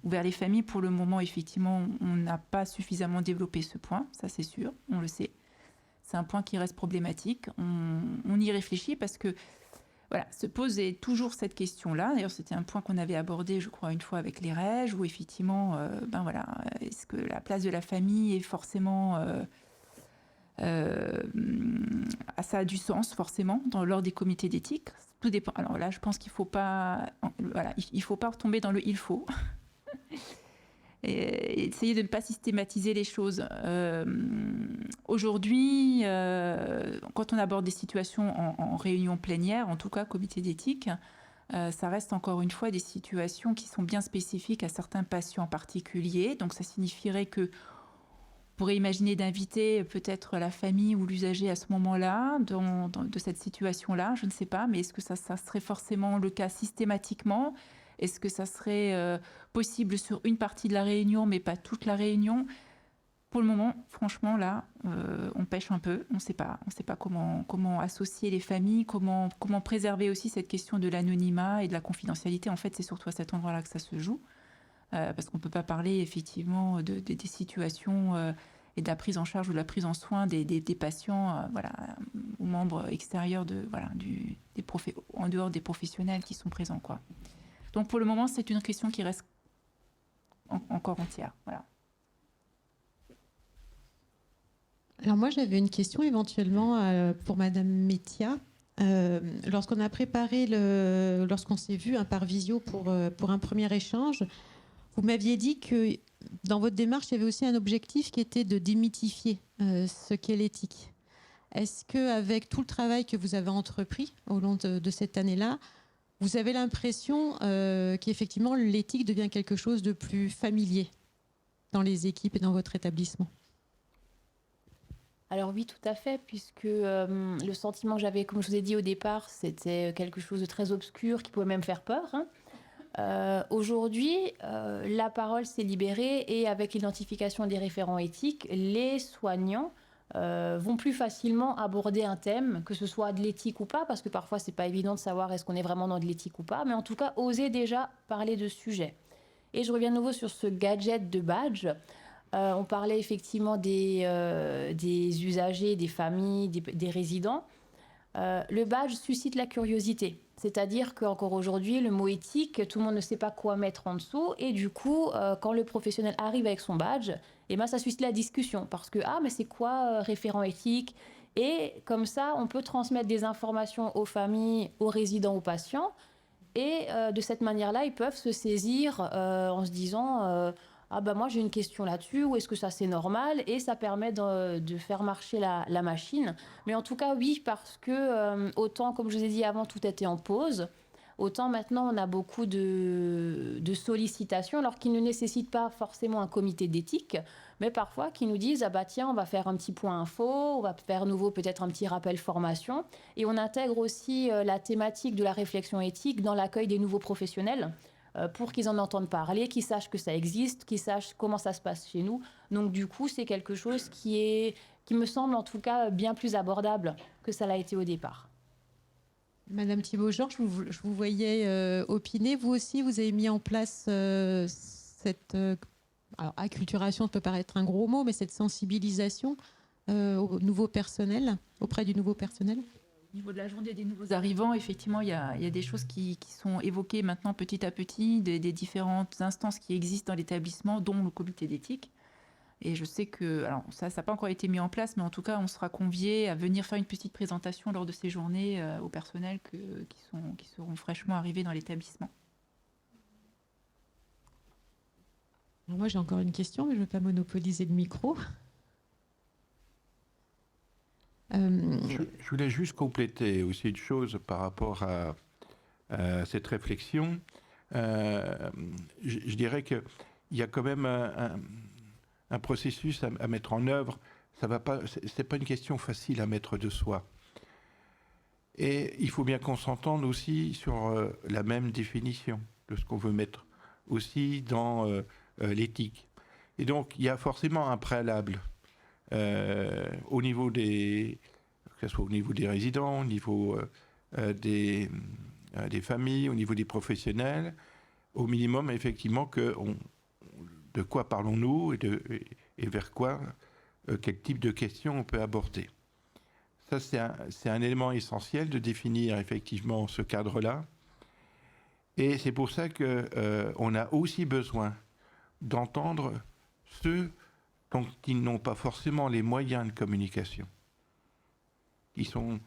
vers les familles, pour le moment, effectivement, on n'a pas suffisamment développé ce point, ça c'est sûr, on le sait. C'est un point qui reste problématique. On y réfléchit parce que, voilà, se pose toujours cette question-là. D'ailleurs, c'était un point qu'on avait abordé, je crois, une fois avec les REG, où effectivement, ben voilà, est-ce que la place de la famille est forcément... ça a du sens forcément lors des comités d'éthique. Tout dépend. Alors là, je pense qu'il faut pas, voilà, il faut pas retomber dans le il faut. Et essayer de ne pas systématiser les choses. Aujourd'hui, quand on aborde des situations en réunion plénière, en tout cas comité d'éthique, ça reste encore une fois des situations qui sont bien spécifiques à certains patients particuliers. Donc ça signifierait que on pourrait imaginer d'inviter peut-être la famille ou l'usager à ce moment-là, de cette situation-là, je ne sais pas, mais est-ce que ça serait forcément le cas systématiquement ? Est-ce que ça serait possible sur une partie de la réunion, mais pas toute la réunion ? Pour le moment, franchement, là, on pêche un peu. On ne sait pas comment associer les familles, comment préserver aussi cette question de l'anonymat et de la confidentialité. En fait, c'est surtout à cet endroit-là que ça se joue. Parce qu'on ne peut pas parler des situations et de la prise en charge ou de la prise en soin des patients voilà, aux membres extérieurs en dehors des professionnels qui sont présents, quoi. Donc pour le moment, c'est une question qui reste encore entière. Voilà. Alors moi, j'avais une question éventuellement pour Madame Métia. Lorsqu'on a préparé lorsqu'on s'est vu par visio pour un premier échange, vous m'aviez dit que dans votre démarche, il y avait aussi un objectif qui était de démythifier ce qu'est l'éthique. Est-ce qu'avec tout le travail que vous avez entrepris au long de cette année-là, vous avez l'impression qu'effectivement l'éthique devient quelque chose de plus familier dans les équipes et dans votre établissement? Alors oui, tout à fait, puisque le sentiment que j'avais, comme je vous ai dit au départ, c'était quelque chose de très obscur qui pouvait même faire peur, hein. Aujourd'hui, la parole s'est libérée et avec l'identification des référents éthiques, les soignants vont plus facilement aborder un thème, que ce soit de l'éthique ou pas, parce que parfois c'est pas évident de savoir est-ce qu'on est vraiment dans de l'éthique ou pas, mais en tout cas oser déjà parler de ce sujet. Et je reviens de nouveau sur ce gadget de badge. On parlait effectivement des usagers, des familles, des résidents. Le badge suscite la curiosité. C'est-à-dire qu'encore aujourd'hui, le mot éthique, tout le monde ne sait pas quoi mettre en dessous. Et du coup, quand le professionnel arrive avec son badge, eh ben, ça suscite la discussion. Parce que, mais c'est quoi référent éthique ? Et comme ça, on peut transmettre des informations aux familles, aux résidents, aux patients. Et de cette manière-là, ils peuvent se saisir en se disant... moi j'ai une question là-dessus, ou est-ce que ça c'est normal? Et ça permet de faire marcher la machine. Mais en tout cas, oui, parce que autant, comme je vous ai dit avant, tout était en pause, autant maintenant on a beaucoup de sollicitations, alors qu'ils ne nécessitent pas forcément un comité d'éthique, mais parfois qui nous disent tiens, on va faire un petit point info, on va faire nouveau peut-être un petit rappel formation, et on intègre aussi la thématique de la réflexion éthique dans l'accueil des nouveaux professionnels. pour qu'ils en entendent parler, qu'ils sachent que ça existe, qu'ils sachent comment ça se passe chez nous. Donc du coup, c'est quelque chose qui me semble en tout cas bien plus abordable que ça l'a été au départ. Madame Thibault-Georges, je vous voyais opiner. Vous aussi, vous avez mis en place cette alors, acculturation, ça peut paraître un gros mot, mais cette sensibilisation au nouveau personnel, auprès du nouveau personnel. Au niveau de la journée des nouveaux arrivants, effectivement, il y a des choses qui sont évoquées maintenant petit à petit, des différentes instances qui existent dans l'établissement, dont le comité d'éthique. Et je sais que, alors ça n'a pas encore été mis en place, mais en tout cas, on sera conviés à venir faire une petite présentation lors de ces journées au personnel qui seront fraîchement arrivés dans l'établissement. Alors moi, j'ai encore une question, mais je ne veux pas monopoliser le micro. Je voulais juste compléter aussi une chose par rapport à cette réflexion. Je dirais qu'il y a quand même un processus à mettre en œuvre. C'est pas une question facile à mettre de soi. Et il faut bien qu'on s'entende aussi sur la même définition de ce qu'on veut mettre aussi dans l'éthique. Et donc, il y a forcément un préalable au niveau que ce soit au niveau des résidents, au niveau des familles, au niveau des professionnels, au minimum, effectivement, de quoi parlons-nous et vers quoi, quel type de questions on peut aborder. Ça, c'est un élément essentiel de définir effectivement ce cadre-là. Et c'est pour ça qu'on a aussi besoin d'entendre ceux qui n'ont pas forcément les moyens de communication. Qui sont,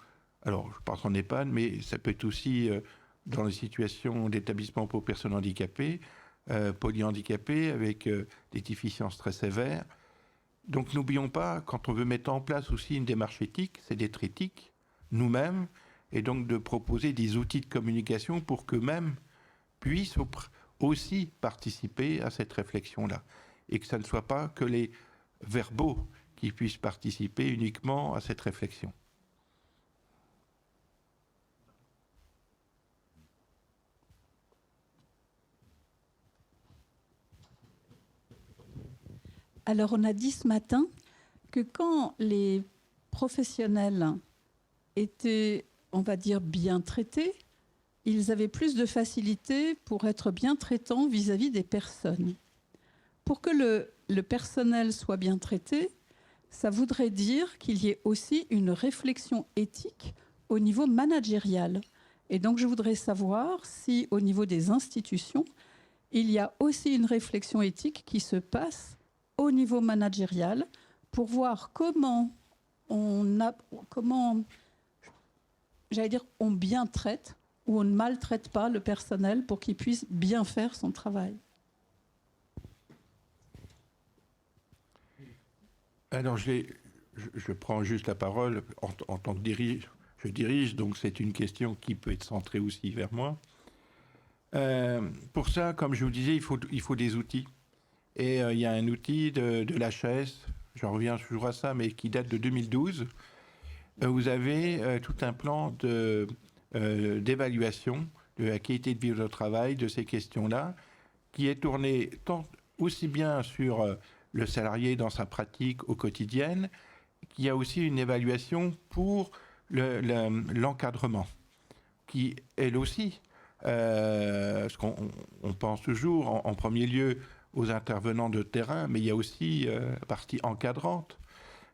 alors je pense en EHPAD, mais ça peut être aussi dans les situations d'établissement pour personnes handicapées, polyhandicapées, avec des déficiences très sévères. Donc n'oublions pas, quand on veut mettre en place aussi une démarche éthique, c'est d'être éthique nous-mêmes, et donc de proposer des outils de communication pour qu'eux-mêmes puissent aussi participer à cette réflexion-là. Et que ça ne soit pas que les verbaux qui puissent participer uniquement à cette réflexion. Alors, on a dit ce matin que quand les professionnels étaient, on va dire, bien traités, ils avaient plus de facilité pour être bien traitants vis-à-vis des personnes. Pour que le personnel soit bien traité, ça voudrait dire qu'il y ait aussi une réflexion éthique au niveau managérial. Et donc, je voudrais savoir si, au niveau des institutions, il y a aussi une réflexion éthique qui se passe au niveau managérial pour voir comment on bien traite ou on ne maltraite pas le personnel pour qu'il puisse bien faire son travail. Alors, je prends juste la parole en tant que je dirige, donc c'est une question qui peut être centrée aussi vers moi. Pour ça, comme je vous disais, il faut des outils. Et il y a un outil de l'HAS, j'en reviens toujours à ça, mais qui date de 2012. Vous avez tout un plan d'évaluation de la qualité de vie au travail, de ces questions-là, qui est tourné aussi bien sur le salarié dans sa pratique au quotidien, qu'il y a aussi une évaluation pour l'encadrement, qui, elle aussi, parce qu'on pense toujours en premier lieu aux intervenants de terrain, mais il y a aussi la partie encadrante.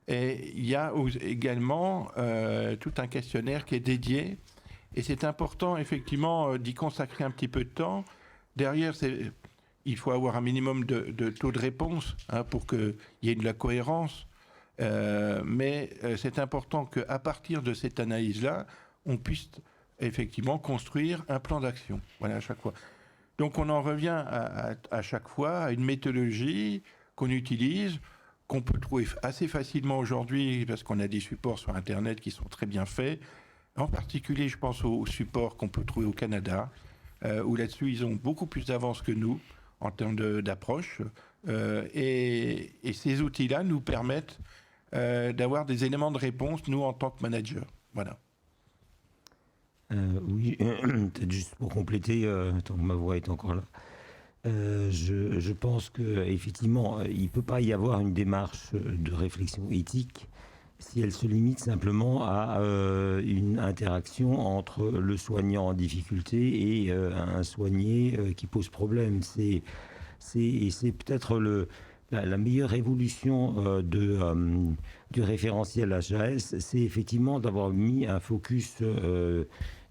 Et il y a également tout un questionnaire qui est dédié. Et c'est important, effectivement, d'y consacrer un petit peu de temps. Derrière, il faut avoir un minimum de taux de réponse pour qu'il y ait de la cohérence. Mais c'est important qu'à partir de cette analyse-là, on puisse effectivement construire un plan d'action. Voilà, à chaque fois. Donc on en revient à chaque fois à une méthodologie qu'on utilise, qu'on peut trouver assez facilement aujourd'hui parce qu'on a des supports sur Internet qui sont très bien faits. En particulier, je pense aux supports qu'on peut trouver au Canada, où là-dessus, ils ont beaucoup plus d'avance que nous en termes d'approche. Et ces outils-là nous permettent d'avoir des éléments de réponse, nous, en tant que managers. Voilà. Oui, peut-être juste pour compléter, tant que ma voix est encore là. Je pense qu'effectivement, il ne peut pas y avoir une démarche de réflexion éthique si elle se limite simplement à une interaction entre le soignant en difficulté et un soigné qui pose problème. C'est peut-être la meilleure évolution du référentiel HAS, c'est effectivement d'avoir mis un focus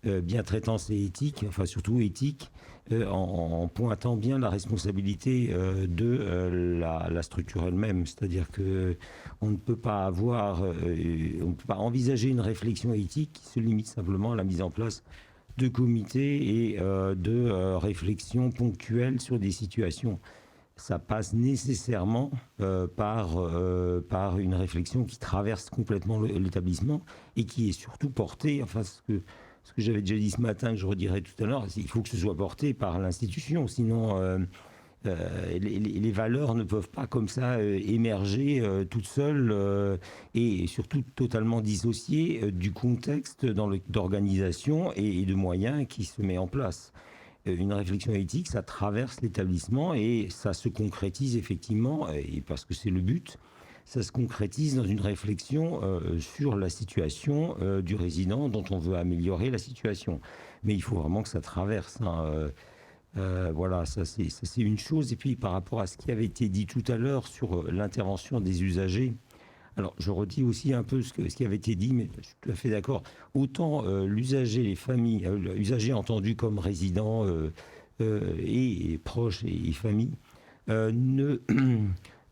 bientraitance et éthique, enfin surtout éthique, en pointant bien la responsabilité de la structure elle-même. C'est-à-dire que on ne peut pas envisager une réflexion éthique qui se limite simplement à la mise en place de comités et de réflexions ponctuelles sur des situations. Ça passe nécessairement par une réflexion qui traverse complètement l'établissement et qui est surtout portée, enfin ce que j'avais déjà dit ce matin, que je redirai tout à l'heure, il faut que ce soit porté par l'institution, sinon les valeurs ne peuvent pas comme ça émerger toutes seules et surtout totalement dissociées du contexte d'organisation et de moyens qui se met en place. Une réflexion éthique, ça traverse l'établissement et ça se concrétise effectivement, et parce que c'est le but, ça se concrétise dans une réflexion sur la situation du résident dont on veut améliorer la situation. Mais il faut vraiment que ça traverse. Voilà, ça c'est une chose. Et puis par rapport à ce qui avait été dit tout à l'heure sur l'intervention des usagers, alors je redis aussi un peu ce qui avait été dit, mais je suis tout à fait d'accord. Autant l'usager, les familles, l'usager entendu comme résident et proche et famille,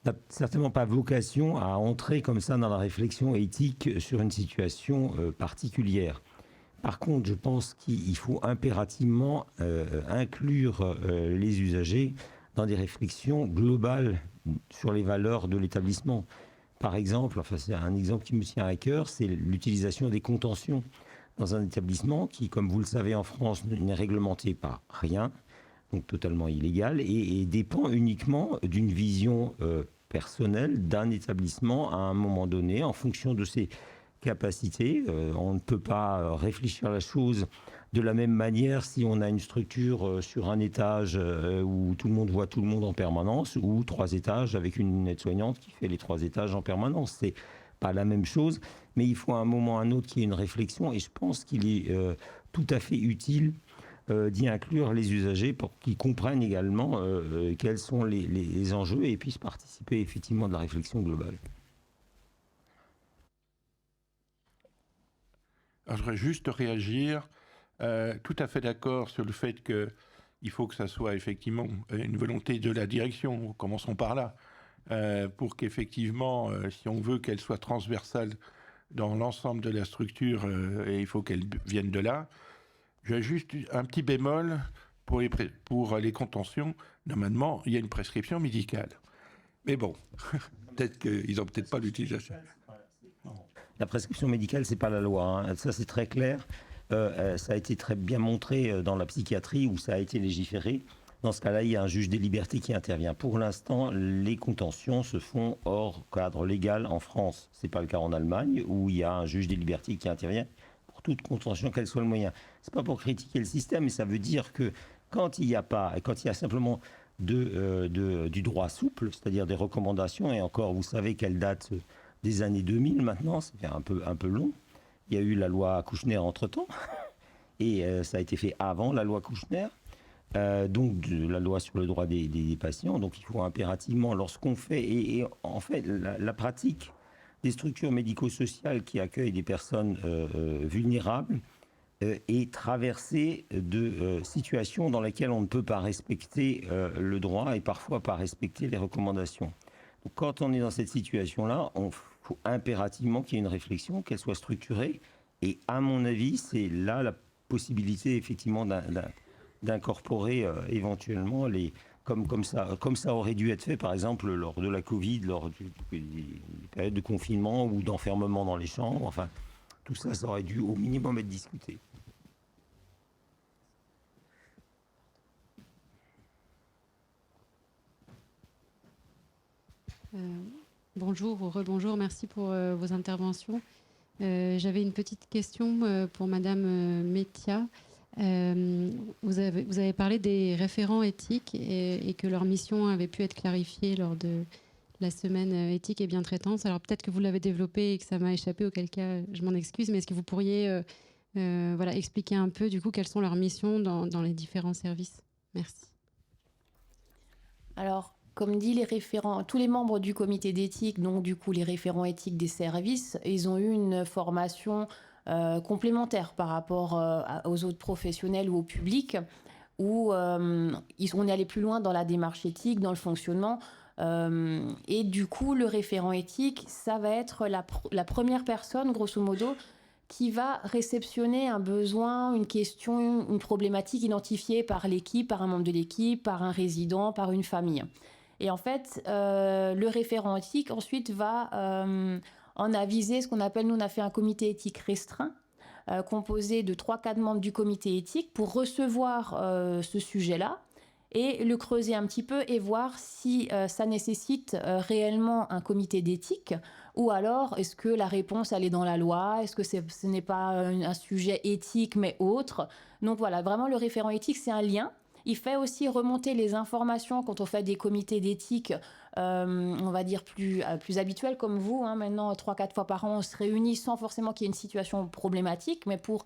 n'a certainement pas vocation à entrer comme ça dans la réflexion éthique sur une situation particulière. Par contre, je pense qu'il faut impérativement inclure les usagers dans des réflexions globales sur les valeurs de l'établissement. Par exemple, enfin c'est un exemple qui me tient à cœur, c'est l'utilisation des contentions dans un établissement qui, comme vous le savez en France, n'est réglementé par rien, donc totalement illégal, et dépend uniquement d'une vision personnelle d'un établissement à un moment donné, en fonction de ses capacités. On ne peut pas réfléchir la chose de la même manière si on a une structure sur un étage où tout le monde voit tout le monde en permanence, ou 3 étages avec une aide-soignante qui fait les 3 étages en permanence. C'est pas la même chose, mais il faut à un moment ou à un autre qu'il y ait une réflexion, et je pense qu'il est tout à fait utile d'y inclure les usagers pour qu'ils comprennent également quels sont les enjeux et puissent participer effectivement de la réflexion globale. Alors, je voudrais juste réagir. Tout à fait d'accord sur le fait qu'il faut que ça soit effectivement une volonté de la direction, commençons par là, pour qu'effectivement, si on veut qu'elle soit transversale dans l'ensemble de la structure, et il faut qu'elle vienne de là. J'ai juste un petit bémol pour les contentions. Normalement, il y a une prescription médicale. Mais bon, peut-être qu'ils n'ont peut-être pas l'utilisation. La prescription médicale, c'est pas la loi, hein. Ça, c'est très clair. Ça a été très bien montré dans la psychiatrie où ça a été légiféré. Dans ce cas-là, il y a un juge des libertés qui intervient. Pour l'instant, les contentions se font hors cadre légal en France. C'est pas le cas en Allemagne où il y a un juge des libertés qui intervient pour toute contention, quel soit le moyen. C'est pas pour critiquer le système, mais ça veut dire que quand il y a simplement du droit souple, c'est-à-dire des recommandations, et encore, vous savez qu'elle date des années 2000 maintenant, c'est un peu long. Il y a eu la loi Kouchner entre-temps, et ça a été fait avant la loi Kouchner, donc la loi sur le droit des patients. Donc il faut impérativement, lorsqu'on fait, et en fait la pratique des structures médico-sociales qui accueillent des personnes vulnérables est traversée de situations dans lesquelles on ne peut pas respecter le droit et parfois pas respecter les recommandations. Donc quand on est dans cette situation-là, il faut impérativement qu'il y ait une réflexion, qu'elle soit structurée. Et à mon avis, c'est là la possibilité effectivement d'incorporer éventuellement comme ça aurait dû être fait par exemple lors de la Covid, lors des périodes de confinement ou d'enfermement dans les chambres. Enfin, tout ça, ça aurait dû au minimum être discuté. Bonjour ou rebonjour, merci pour vos interventions. J'avais une petite question pour Madame Métia. Vous avez parlé des référents éthiques et que leur mission avait pu être clarifiée lors de la semaine éthique et bientraitance. Alors peut-être que vous l'avez développé et que ça m'a échappé, auquel cas je m'en excuse, mais est-ce que vous pourriez expliquer un peu du coup quelles sont leurs missions dans les différents services? Merci. Alors, comme dit les référents, tous les membres du comité d'éthique, donc du coup les référents éthiques des services, ils ont eu une formation complémentaire par rapport aux autres professionnels ou au public, où on est allé plus loin dans la démarche éthique, dans le fonctionnement. Et du coup, le référent éthique, ça va être la première personne, grosso modo, qui va réceptionner un besoin, une question, une problématique identifiée par l'équipe, par un membre de l'équipe, par un résident, par une famille. Et en fait, le référent éthique ensuite va en aviser ce qu'on appelle, nous on a fait un comité éthique restreint, composé de 3-4 membres du comité éthique pour recevoir ce sujet-là et le creuser un petit peu et voir si ça nécessite réellement un comité d'éthique ou alors est-ce que la réponse elle est dans la loi, est-ce que ce n'est pas un sujet éthique mais autre. Donc voilà, vraiment le référent éthique c'est un lien. Il fait aussi remonter les informations quand on fait des comités d'éthique, on va dire plus habituels comme vous. Maintenant, 3-4 fois par an, on se réunit sans forcément qu'il y ait une situation problématique, mais pour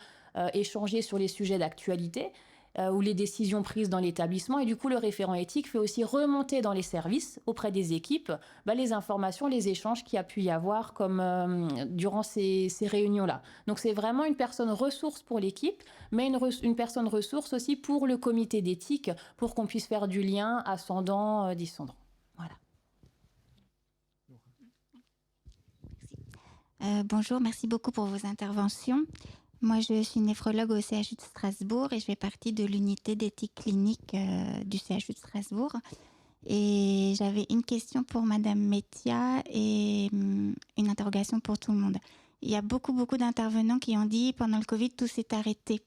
échanger sur les sujets d'actualité ou les décisions prises dans l'établissement. Et du coup, le référent éthique fait aussi remonter dans les services, auprès des équipes, les informations, les échanges qu'il y a pu y avoir comme, durant ces réunions-là. Donc, c'est vraiment une personne ressource pour l'équipe, mais une personne ressource aussi pour le comité d'éthique, pour qu'on puisse faire du lien ascendant, descendant. Voilà. Bonjour, merci beaucoup pour vos interventions. Moi, je suis néphrologue au CHU de Strasbourg et je fais partie de l'unité d'éthique clinique du CHU de Strasbourg. Et j'avais une question pour Madame Métia et une interrogation pour tout le monde. Il y a beaucoup d'intervenants qui ont dit pendant le Covid, tout s'est arrêté.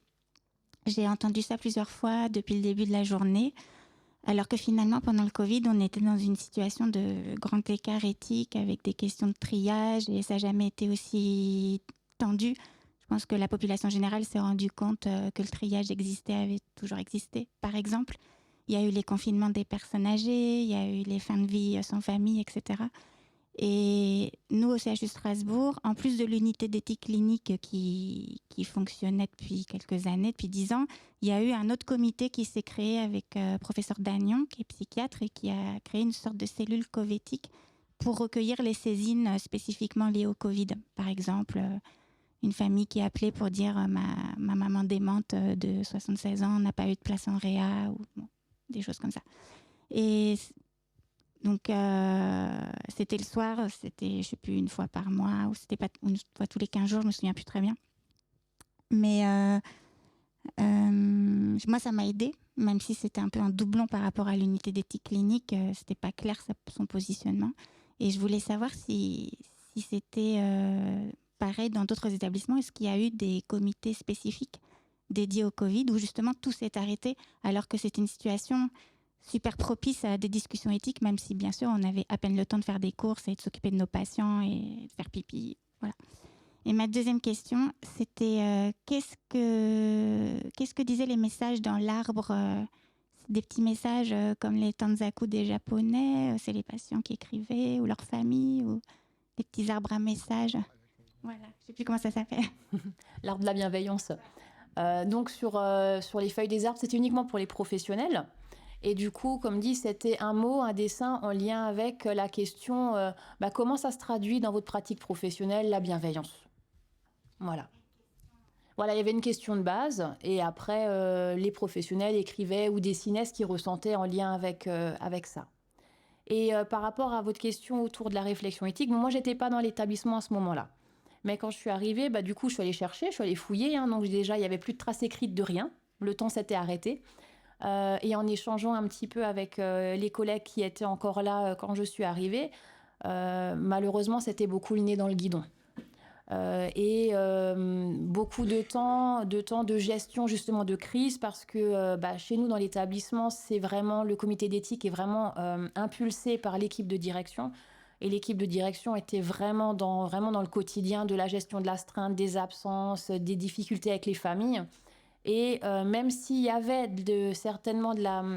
J'ai entendu ça plusieurs fois depuis le début de la journée, alors que finalement, pendant le Covid, on était dans une situation de grand écart éthique avec des questions de triage et ça n'a jamais été aussi tendu. Je pense que la population générale s'est rendue compte que le triage avait toujours existé. Par exemple, il y a eu les confinements des personnes âgées, il y a eu les fins de vie sans famille, etc. Et nous, au CHU Strasbourg, en plus de l'unité d'éthique clinique qui fonctionnait depuis quelques années, depuis 10 ans, il y a eu un autre comité qui s'est créé avec professeur Dagnon, qui est psychiatre, et qui a créé une sorte de cellule covétique pour recueillir les saisines spécifiquement liées au Covid. Par exemple, une famille qui appelait pour dire ma maman démente de 76 ans n'a pas eu de place en réa, ou des choses comme ça. Et donc, c'était le soir, c'était, je ne sais plus, une fois par mois, ou c'était pas une fois tous les 15 jours, je ne me souviens plus très bien. Mais moi, ça m'a aidée, même si c'était un peu un doublon par rapport à l'unité d'éthique clinique, ce n'était pas clair son positionnement. Et je voulais savoir si c'était pareil dans d'autres établissements. Est-ce qu'il y a eu des comités spécifiques dédiés au Covid où justement tout s'est arrêté alors que c'était une situation super propice à des discussions éthiques, même si bien sûr on avait à peine le temps de faire des courses et de s'occuper de nos patients et de faire pipi. Voilà. Et ma deuxième question, c'était qu'est-ce que disaient les messages dans l'arbre, des petits messages comme les tanzaku des Japonais, c'est les patients qui écrivaient, ou leur famille, ou des petits arbres à messages. Voilà, je ne sais plus comment ça s'appelle. L'arbre de la bienveillance. Donc sur les feuilles des arbres, c'était uniquement pour les professionnels. Et du coup, comme dit, c'était un mot, un dessin en lien avec la question comment ça se traduit dans votre pratique professionnelle, la bienveillance. Voilà. Voilà, il y avait une question de base et après, les professionnels écrivaient ou dessinaient ce qu'ils ressentaient en lien avec ça. Et par rapport à votre question autour de la réflexion éthique, moi, je n'étais pas dans l'établissement à ce moment-là. Mais quand je suis arrivée, du coup, je suis allée chercher, je suis allée fouiller. Donc déjà, il n'y avait plus de traces écrites de rien. Le temps s'était arrêté. Et en échangeant un petit peu avec les collègues qui étaient encore là quand je suis arrivée, malheureusement, c'était beaucoup le nez dans le guidon. Et beaucoup de temps de gestion justement de crise parce que chez nous dans l'établissement, c'est vraiment le comité d'éthique est vraiment impulsé par l'équipe de direction. Et l'équipe de direction était vraiment dans le quotidien de la gestion de l'astreinte, des absences, des difficultés avec les familles. Et même s'il y avait certainement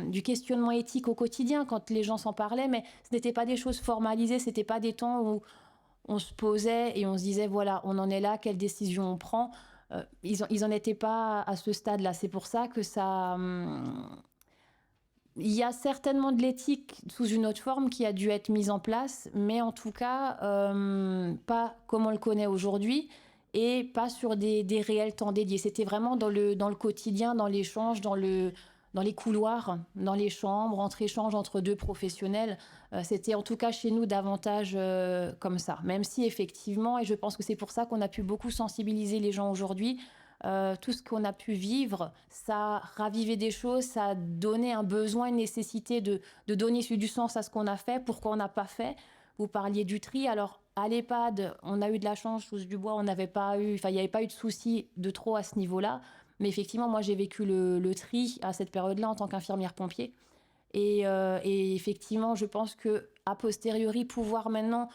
du questionnement éthique au quotidien quand les gens s'en parlaient, mais ce n'était pas des choses formalisées, ce n'était pas des temps où on se posait et on se disait, voilà, on en est là, quelle décision on prend. Ils n'en étaient pas à ce stade-là. C'est pour ça que ça... il y a certainement de l'éthique sous une autre forme qui a dû être mise en place, mais en tout cas, pas comme on le connaît aujourd'hui et pas sur des réels temps dédiés. C'était vraiment dans le quotidien, dans l'échange, dans les couloirs, dans les chambres, entre échanges entre deux professionnels. C'était en tout cas chez nous davantage comme ça. Même si effectivement, et je pense que c'est pour ça qu'on a pu beaucoup sensibiliser les gens aujourd'hui, tout ce qu'on a pu vivre, ça a ravivé des choses, ça a donné un besoin, une nécessité de donner du sens à ce qu'on a fait, pourquoi on n'a pas fait. Vous parliez du tri, alors à l'EHPAD, on a eu de la chance, chose du bois, il n'y avait pas eu de soucis de trop à ce niveau-là. Mais effectivement, moi, j'ai vécu le tri à cette période-là en tant qu'infirmière pompier. Et effectivement, je pense qu'a posteriori, pouvoir maintenant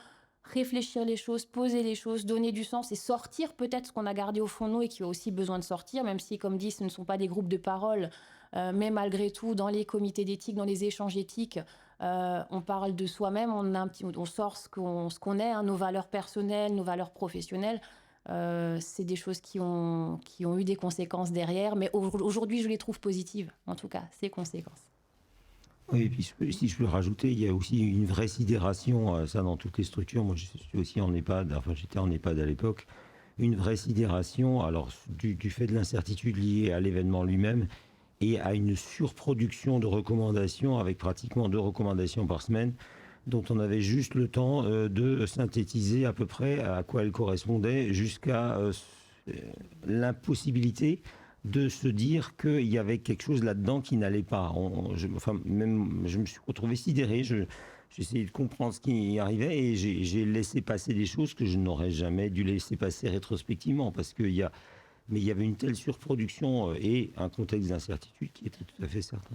réfléchir les choses, poser les choses, donner du sens et sortir peut-être ce qu'on a gardé au fond de nous et qui a aussi besoin de sortir, même si, comme dit, ce ne sont pas des groupes de parole, mais malgré tout, dans les comités d'éthique, dans les échanges éthiques, on parle de soi-même, on sort ce qu'on est, hein, nos valeurs personnelles, nos valeurs professionnelles. C'est des choses qui ont eu des conséquences derrière, mais aujourd'hui, je les trouve positives, en tout cas, ces conséquences. Oui, et puis si je peux rajouter, il y a aussi une vraie sidération, ça dans toutes les structures. Moi, je suis aussi en EHPAD, enfin j'étais en EHPAD à l'époque, une vraie sidération, alors du fait de l'incertitude liée à l'événement lui-même et à une surproduction de recommandations, avec pratiquement 2 recommandations par semaine, dont on avait juste le temps de synthétiser à peu près à quoi elles correspondaient, jusqu'à l'impossibilité de se dire qu'il y avait quelque chose là-dedans qui n'allait pas. Je me suis retrouvé sidéré. J'ai essayé de comprendre ce qui arrivait et j'ai laissé passer des choses que je n'aurais jamais dû laisser passer rétrospectivement, parce qu'il y avait une telle surproduction et un contexte d'incertitude qui était tout à fait certain.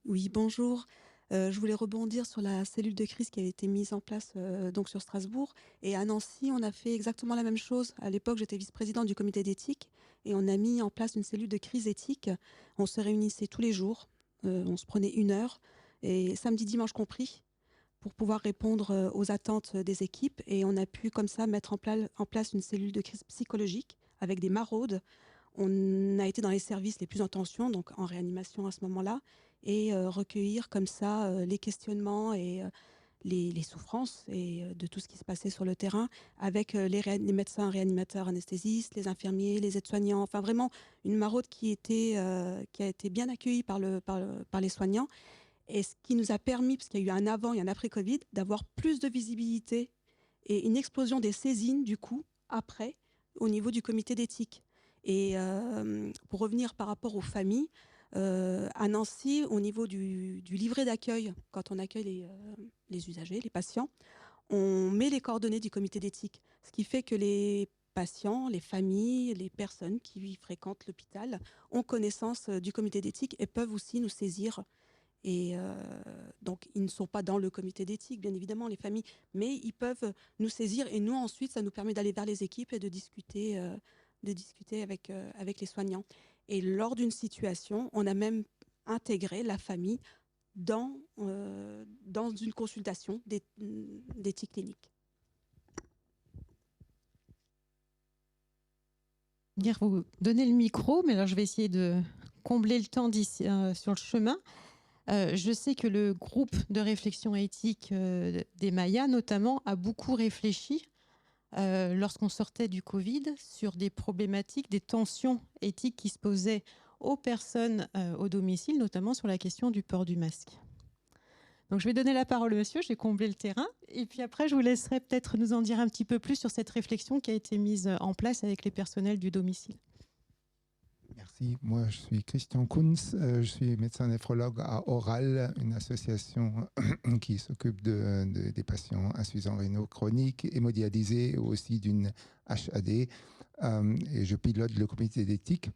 Oui, bonjour. Je voulais rebondir sur la cellule de crise qui avait été mise en place donc sur Strasbourg. Et à Nancy, on a fait exactement la même chose. À l'époque, j'étais vice-présidente du comité d'éthique et on a mis en place une cellule de crise éthique. On se réunissait tous les jours, on se prenait 1 heure, et samedi, dimanche compris, pour pouvoir répondre aux attentes des équipes. Et on a pu comme ça mettre en place une cellule de crise psychologique avec des maraudes. On a été dans les services les plus en tension, donc en réanimation à ce moment-là, et recueillir comme ça les questionnements et les souffrances et de tout ce qui se passait sur le terrain avec les médecins réanimateurs anesthésistes, les infirmiers, les aides-soignants, enfin vraiment une maraude qui a été bien accueillie par les soignants, et ce qui nous a permis, parce qu'il y a eu un avant et un après Covid, d'avoir plus de visibilité et une explosion des saisines du coup après au niveau du comité d'éthique. Et pour revenir par rapport aux familles, à Nancy, au niveau du livret d'accueil, quand on accueille les usagers, les patients, on met les coordonnées du comité d'éthique. Ce qui fait que les patients, les familles, les personnes qui fréquentent l'hôpital ont connaissance du comité d'éthique et peuvent aussi nous saisir. Et donc, ils ne sont pas dans le comité d'éthique, bien évidemment, les familles, mais ils peuvent nous saisir. Et nous, ensuite, ça nous permet d'aller vers les équipes et de discuter avec les soignants. Et lors d'une situation, on a même intégré la famille dans une consultation d'éthique clinique. Vous donnez le micro, mais alors je vais essayer de combler le temps d'ici sur le chemin. Je sais que le groupe de réflexion éthique des Mayas, notamment, a beaucoup réfléchi lorsqu'on sortait du Covid sur des problématiques, des tensions éthiques qui se posaient aux personnes au domicile, notamment sur la question du port du masque. Donc je vais donner la parole au monsieur, j'ai comblé le terrain, et puis après je vous laisserai peut-être nous en dire un petit peu plus sur cette réflexion qui a été mise en place avec les personnels du domicile. Merci. Moi, je suis Christian Kunz. Je suis médecin néphrologue à Oral, une association qui s'occupe des patients insuffisants rénaux chroniques, hémodialysés, ou aussi d'une HAD. Et je pilote le comité d'éthique.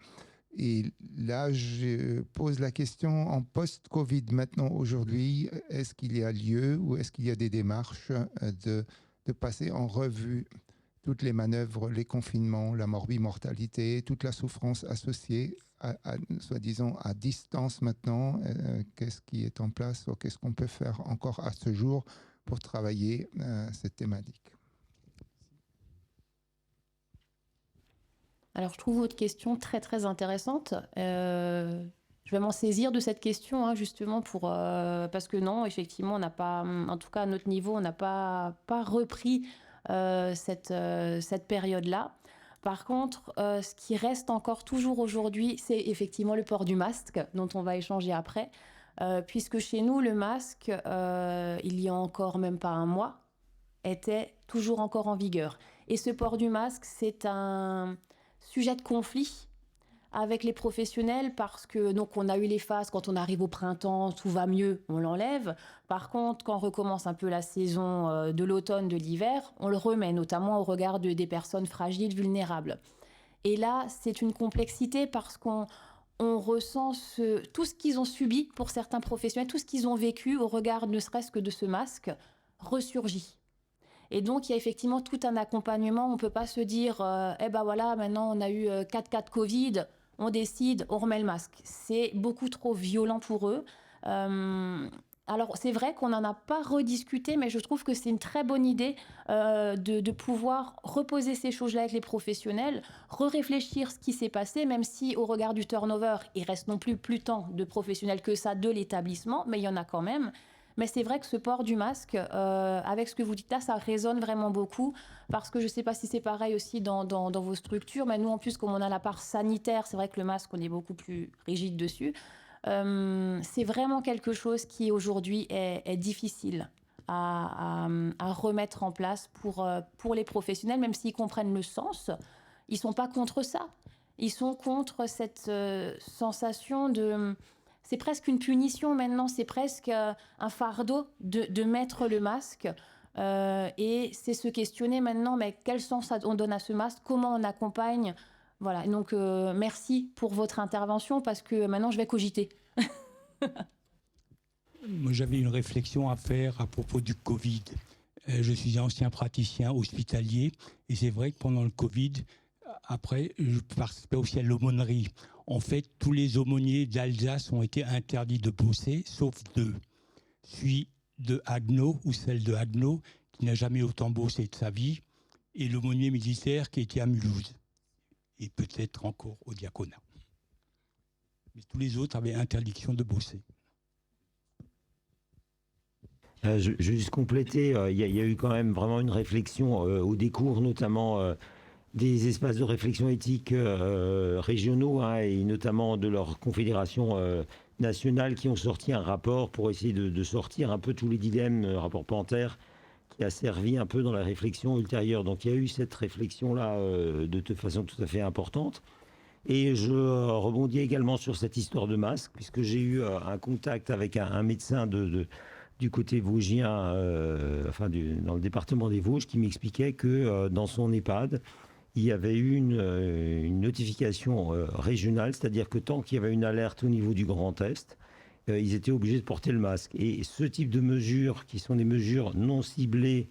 Et là, je pose la question en post-Covid maintenant, aujourd'hui, est-ce qu'il y a lieu ou est-ce qu'il y a des démarches de passer en revue toutes les manœuvres, les confinements, la morbimortalité, toute la souffrance associée soi-disant à distance maintenant, qu'est-ce qui est en place ou qu'est-ce qu'on peut faire encore à ce jour pour travailler cette thématique? Alors, je trouve votre question très, très intéressante. Je vais m'en saisir de cette question, hein, justement, parce que non, effectivement, on n'a pas, en tout cas à notre niveau, on n'a pas repris cette période-là. Par contre, ce qui reste encore toujours aujourd'hui, c'est effectivement le port du masque, dont on va échanger après, puisque chez nous, le masque, il y a encore même pas un mois, était toujours encore en vigueur. Et ce port du masque, c'est un sujet de conflit avec les professionnels parce que donc on a eu les phases quand on arrive au printemps, tout va mieux, on l'enlève. Par contre, quand recommence un peu la saison de l'automne, de l'hiver, on le remet, notamment au regard des personnes fragiles, vulnérables. Et là, c'est une complexité parce qu'on ressent tout ce qu'ils ont subi pour certains professionnels, tout ce qu'ils ont vécu au regard ne serait-ce que de ce masque, ressurgit. Et donc, il y a effectivement tout un accompagnement. On ne peut pas se dire, eh ben voilà, maintenant on a eu 4 cas de Covid, on décide, on remet le masque. C'est beaucoup trop violent pour eux. Alors, c'est vrai qu'on n'en a pas rediscuté, mais je trouve que c'est une très bonne idée de pouvoir reposer ces choses-là avec les professionnels, réfléchir ce qui s'est passé, même si au regard du turnover, il reste non plus tant de professionnels que ça de l'établissement, mais il y en a quand même. Mais c'est vrai que ce port du masque, avec ce que vous dites là, ça résonne vraiment beaucoup parce que je ne sais pas si c'est pareil aussi dans vos structures, mais nous en plus, comme on a la part sanitaire, c'est vrai que le masque, on est beaucoup plus rigide dessus. C'est vraiment quelque chose qui aujourd'hui est difficile à remettre en place pour les professionnels, même s'ils comprennent le sens, ils ne sont pas contre ça. Ils sont contre cette sensation de... C'est presque une punition maintenant, c'est presque un fardeau de mettre le masque. Et c'est se questionner maintenant, mais quel sens on donne à ce masque, comment on accompagne. Voilà, donc merci pour votre intervention parce que maintenant je vais cogiter. Moi j'avais une réflexion à faire à propos du Covid. Je suis ancien praticien hospitalier et c'est vrai que pendant le Covid, après je participais aussi à l'aumônerie. En fait, tous les aumôniers d'Alsace ont été interdits de bosser, sauf 2. Celui de Haguenau, ou celle de Haguenau, qui n'a jamais autant bossé de sa vie, et l'aumônier militaire qui était à Mulhouse, et peut-être encore au diaconat. Mais tous les autres avaient interdiction de bosser. Je vais juste compléter, il y a eu quand même vraiment une réflexion au décours, notamment... des espaces de réflexion éthique régionaux et notamment de leur confédération nationale qui ont sorti un rapport pour essayer de sortir un peu tous les dilemmes, rapport Panthère, qui a servi un peu dans la réflexion ultérieure. Donc il y a eu cette réflexion-là de façon tout à fait importante. Et je rebondis également sur cette histoire de masque, puisque j'ai eu un contact avec un médecin du côté vosgien, dans le département des Vosges, qui m'expliquait que dans son EHPAD, il y avait eu une notification régionale, c'est-à-dire que tant qu'il y avait une alerte au niveau du Grand Est, ils étaient obligés de porter le masque. Et ce type de mesures, qui sont des mesures non ciblées,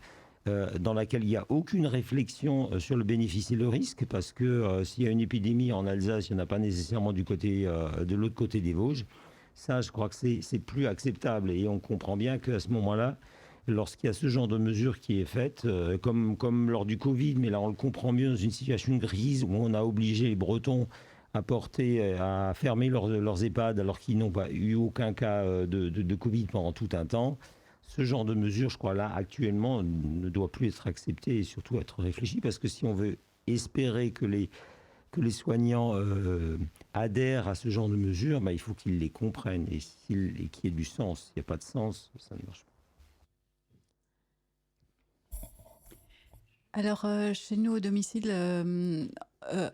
dans laquelle il n'y a aucune réflexion sur le bénéfice et le risque, parce que s'il y a une épidémie en Alsace, il n'y en a pas nécessairement de l'autre côté des Vosges. Ça, je crois que c'est plus acceptable. Et on comprend bien qu'à ce moment-là, lorsqu'il y a ce genre de mesure qui est faite, comme lors du Covid, mais là on le comprend mieux dans une situation de crise où on a obligé les Bretons à fermer leurs EHPAD alors qu'ils n'ont pas eu aucun cas de Covid pendant tout un temps. Ce genre de mesure, je crois là, actuellement, ne doit plus être accepté et surtout être réfléchi, parce que si on veut espérer que les soignants adhèrent à ce genre de mesures, il faut qu'ils les comprennent et qu'il y ait du sens. S'il n'y a pas de sens, ça ne marche pas. Alors, chez nous, au domicile,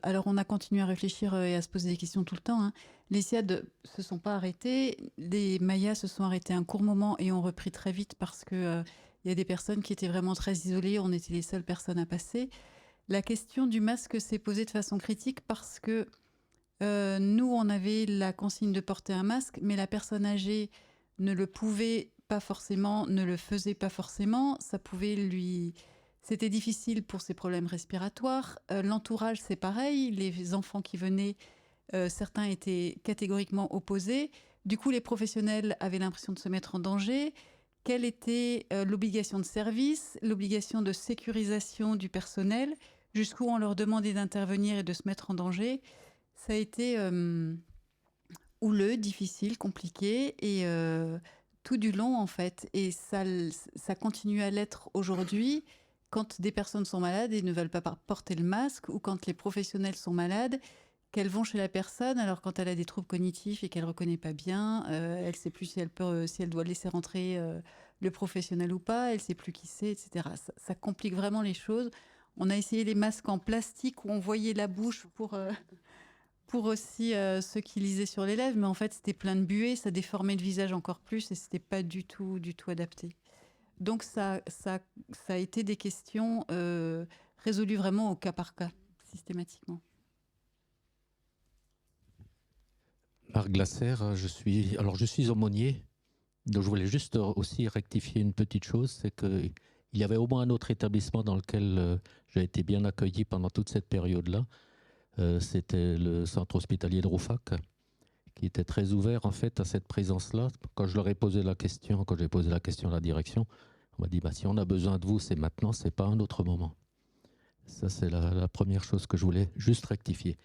alors on a continué à réfléchir et à se poser des questions tout le temps. Les SIAD ne se sont pas arrêtés. Les Mayas se sont arrêtés un court moment et ont repris très vite parce qu'il y a des personnes qui étaient vraiment très isolées. On était les seules personnes à passer. La question du masque s'est posée de façon critique parce que Nous, on avait la consigne de porter un masque, mais la personne âgée ne le pouvait pas forcément, ne le faisait pas forcément. Ça pouvait lui... C'était difficile pour ses problèmes respiratoires. L'entourage, c'est pareil. Les enfants qui venaient, certains étaient catégoriquement opposés. Du coup, les professionnels avaient l'impression de se mettre en danger. Quelle était l'obligation de service, l'obligation de sécurisation du personnel, jusqu'où on leur demandait d'intervenir et de se mettre en danger. Ça a été houleux, difficile, compliqué, et tout du long, en fait. Et ça continue à l'être aujourd'hui, quand des personnes sont malades et ne veulent pas porter le masque, ou quand les professionnels sont malades, qu'elles vont chez la personne, alors quand elle a des troubles cognitifs et qu'elle ne reconnaît pas bien, elle ne sait plus si elle doit laisser rentrer le professionnel ou pas, elle ne sait plus qui c'est, etc. Ça complique vraiment les choses. On a essayé les masques en plastique où on voyait la bouche pour aussi ceux qui lisaient sur les lèvres, mais en fait c'était plein de buée, ça déformait le visage encore plus et ce n'était pas du tout adapté. Donc ça a été des questions résolues vraiment au cas par cas, systématiquement. Marc Glasser, je suis aumônier, donc je voulais juste aussi rectifier une petite chose, c'est qu'il y avait au moins un autre établissement dans lequel j'ai été bien accueilli pendant toute cette période-là. C'était le centre hospitalier de Rouffach, qui était très ouvert en fait à cette présence-là. Quand j'ai posé la question à la direction, on m'a dit si on a besoin de vous, c'est maintenant, c'est pas un autre moment. Ça, c'est la première chose que je voulais juste rectifier.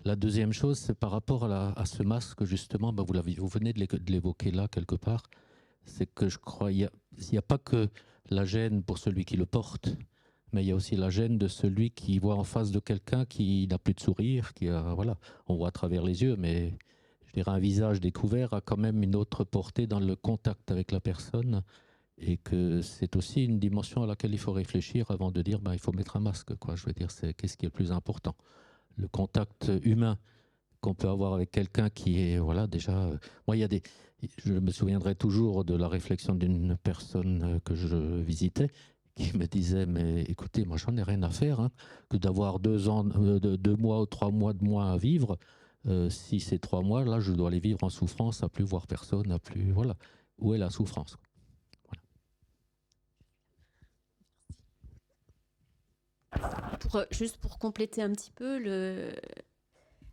La deuxième chose, c'est par rapport à ce masque, justement, vous venez de l'évoquer là, quelque part, c'est que je crois qu'il n'y a pas que la gêne pour celui qui le porte, mais il y a aussi la gêne de celui qui voit en face de quelqu'un qui n'a plus de sourire, on voit à travers les yeux, mais je dirais un visage découvert a quand même une autre portée dans le contact avec la personne, et que c'est aussi une dimension à laquelle il faut réfléchir avant de dire il faut mettre un masque, quoi. Je veux dire, c'est qu'est-ce qui est le plus important ? Le contact humain qu'on peut avoir avec quelqu'un qui est, déjà... moi, je me souviendrai toujours de la réflexion d'une personne que je visitais qui me disait, mais écoutez, moi, j'en ai rien à faire que d'avoir 2 mois ou 3 mois de moins à vivre. Si ces 3 mois, là, je dois les vivre en souffrance, à plus voir personne, à plus... Voilà. Où est la souffrance ? Juste pour compléter un petit peu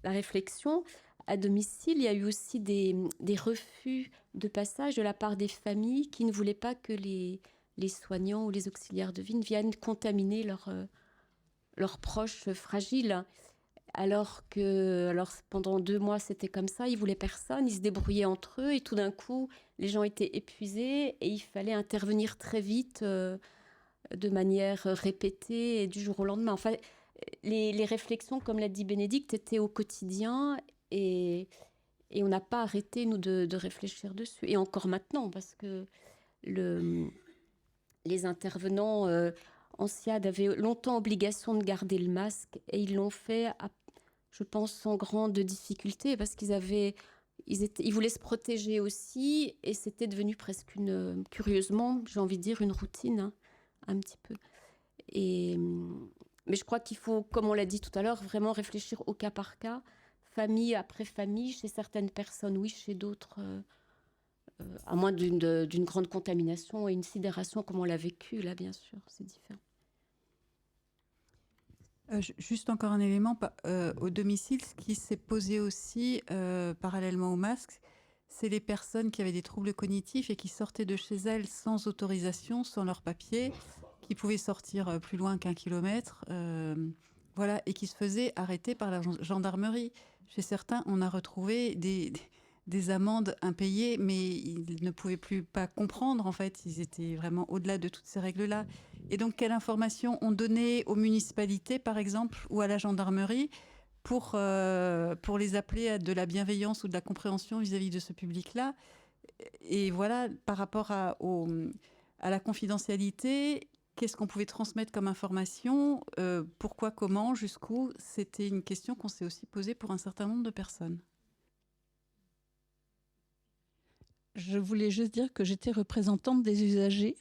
la réflexion, à domicile, il y a eu aussi des refus de passage de la part des familles qui ne voulaient pas que les soignants ou les auxiliaires de vie viennent contaminer leurs proches fragiles. Alors pendant 2 mois, c'était comme ça, ils ne voulaient personne, ils se débrouillaient entre eux et tout d'un coup, les gens étaient épuisés et il fallait intervenir très vite de manière répétée et du jour au lendemain. Enfin, les réflexions, comme l'a dit Bénédicte, étaient au quotidien et on n'a pas arrêté, nous, de réfléchir dessus. Et encore maintenant, parce que les intervenants en SIAD avaient longtemps obligation de garder le masque et ils l'ont fait, je pense, sans grande difficulté parce qu'ils voulaient se protéger aussi et c'était devenu presque curieusement, j'ai envie de dire, une routine. Un petit peu. Mais je crois qu'il faut, comme on l'a dit tout à l'heure, vraiment réfléchir au cas par cas, famille après famille, chez certaines personnes, oui, chez d'autres, à moins d'une grande contamination et une sidération comme on l'a vécu, là, bien sûr, c'est différent. Juste encore un élément, au domicile, ce qui s'est posé aussi, parallèlement au masque, c'est les personnes qui avaient des troubles cognitifs et qui sortaient de chez elles sans autorisation, sans leur papier, qui pouvaient sortir plus loin qu'1 kilomètre, et qui se faisaient arrêter par la gendarmerie. Chez certains, on a retrouvé des amendes impayées, mais ils ne pouvaient pas comprendre, en fait. Ils étaient vraiment au-delà de toutes ces règles-là. Et donc, quelle information on donnait aux municipalités, par exemple, ou à la gendarmerie pour les appeler à de la bienveillance ou de la compréhension vis-à-vis de ce public-là. Et voilà, par rapport à la confidentialité, qu'est-ce qu'on pouvait transmettre comme information, pourquoi, comment, jusqu'où, c'était une question qu'on s'est aussi posée pour un certain nombre de personnes. Je voulais juste dire que j'étais représentante des usagers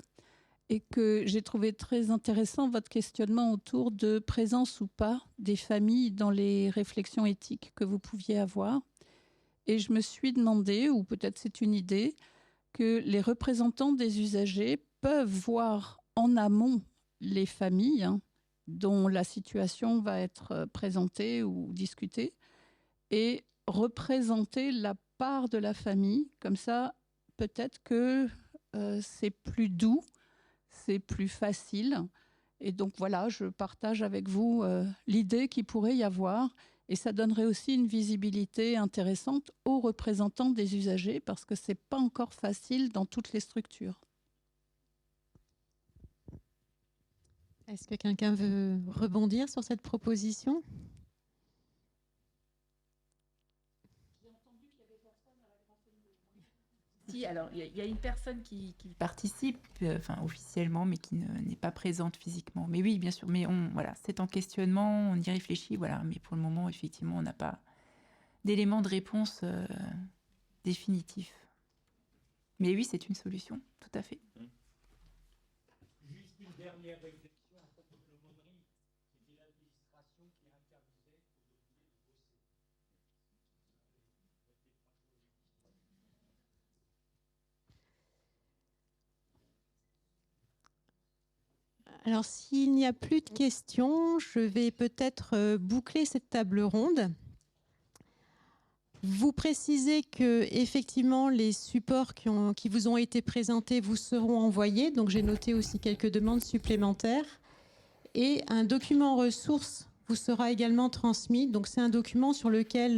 et que j'ai trouvé très intéressant votre questionnement autour de présence ou pas des familles dans les réflexions éthiques que vous pouviez avoir. Et je me suis demandé, ou peut-être c'est une idée, que les représentants des usagers peuvent voir en amont les familles dont la situation va être présentée ou discutée et représenter la part de la famille. Comme ça, peut-être que c'est plus doux, c'est plus facile. Et donc voilà, je partage avec vous l'idée qu'il pourrait y avoir. Et ça donnerait aussi une visibilité intéressante aux représentants des usagers parce que ce n'est pas encore facile dans toutes les structures. Est-ce que quelqu'un veut rebondir sur cette proposition ? Si, alors il y a une personne qui participe, officiellement, mais qui n'est pas présente physiquement. Mais oui, bien sûr. Mais voilà, c'est en questionnement, on y réfléchit, voilà. Mais pour le moment, effectivement, on n'a pas d'éléments de réponse définitifs. Mais oui, c'est une solution, tout à fait. Juste une dernière réflexion à propos de l'aumônerie. C'était l'administration qui interdisait aux ouvriers de bosser. Alors, s'il n'y a plus de questions, je vais peut-être boucler cette table ronde. Vous précisez que effectivement les supports qui vous ont été présentés vous seront envoyés. Donc, j'ai noté aussi quelques demandes supplémentaires. Et un document ressources vous sera également transmis. Donc, c'est un document sur lequel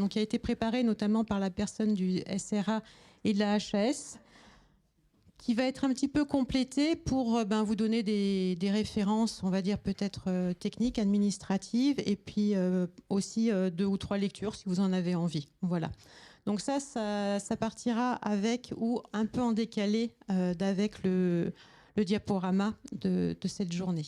qui a été préparé notamment par la personne du SRA et de la HAS, qui va être un petit peu complété pour vous donner des références, on va dire peut-être techniques, administratives, et puis aussi 2 ou 3 lectures si vous en avez envie. Voilà. Donc ça partira avec ou un peu en décalé d'avec le diaporama de cette journée.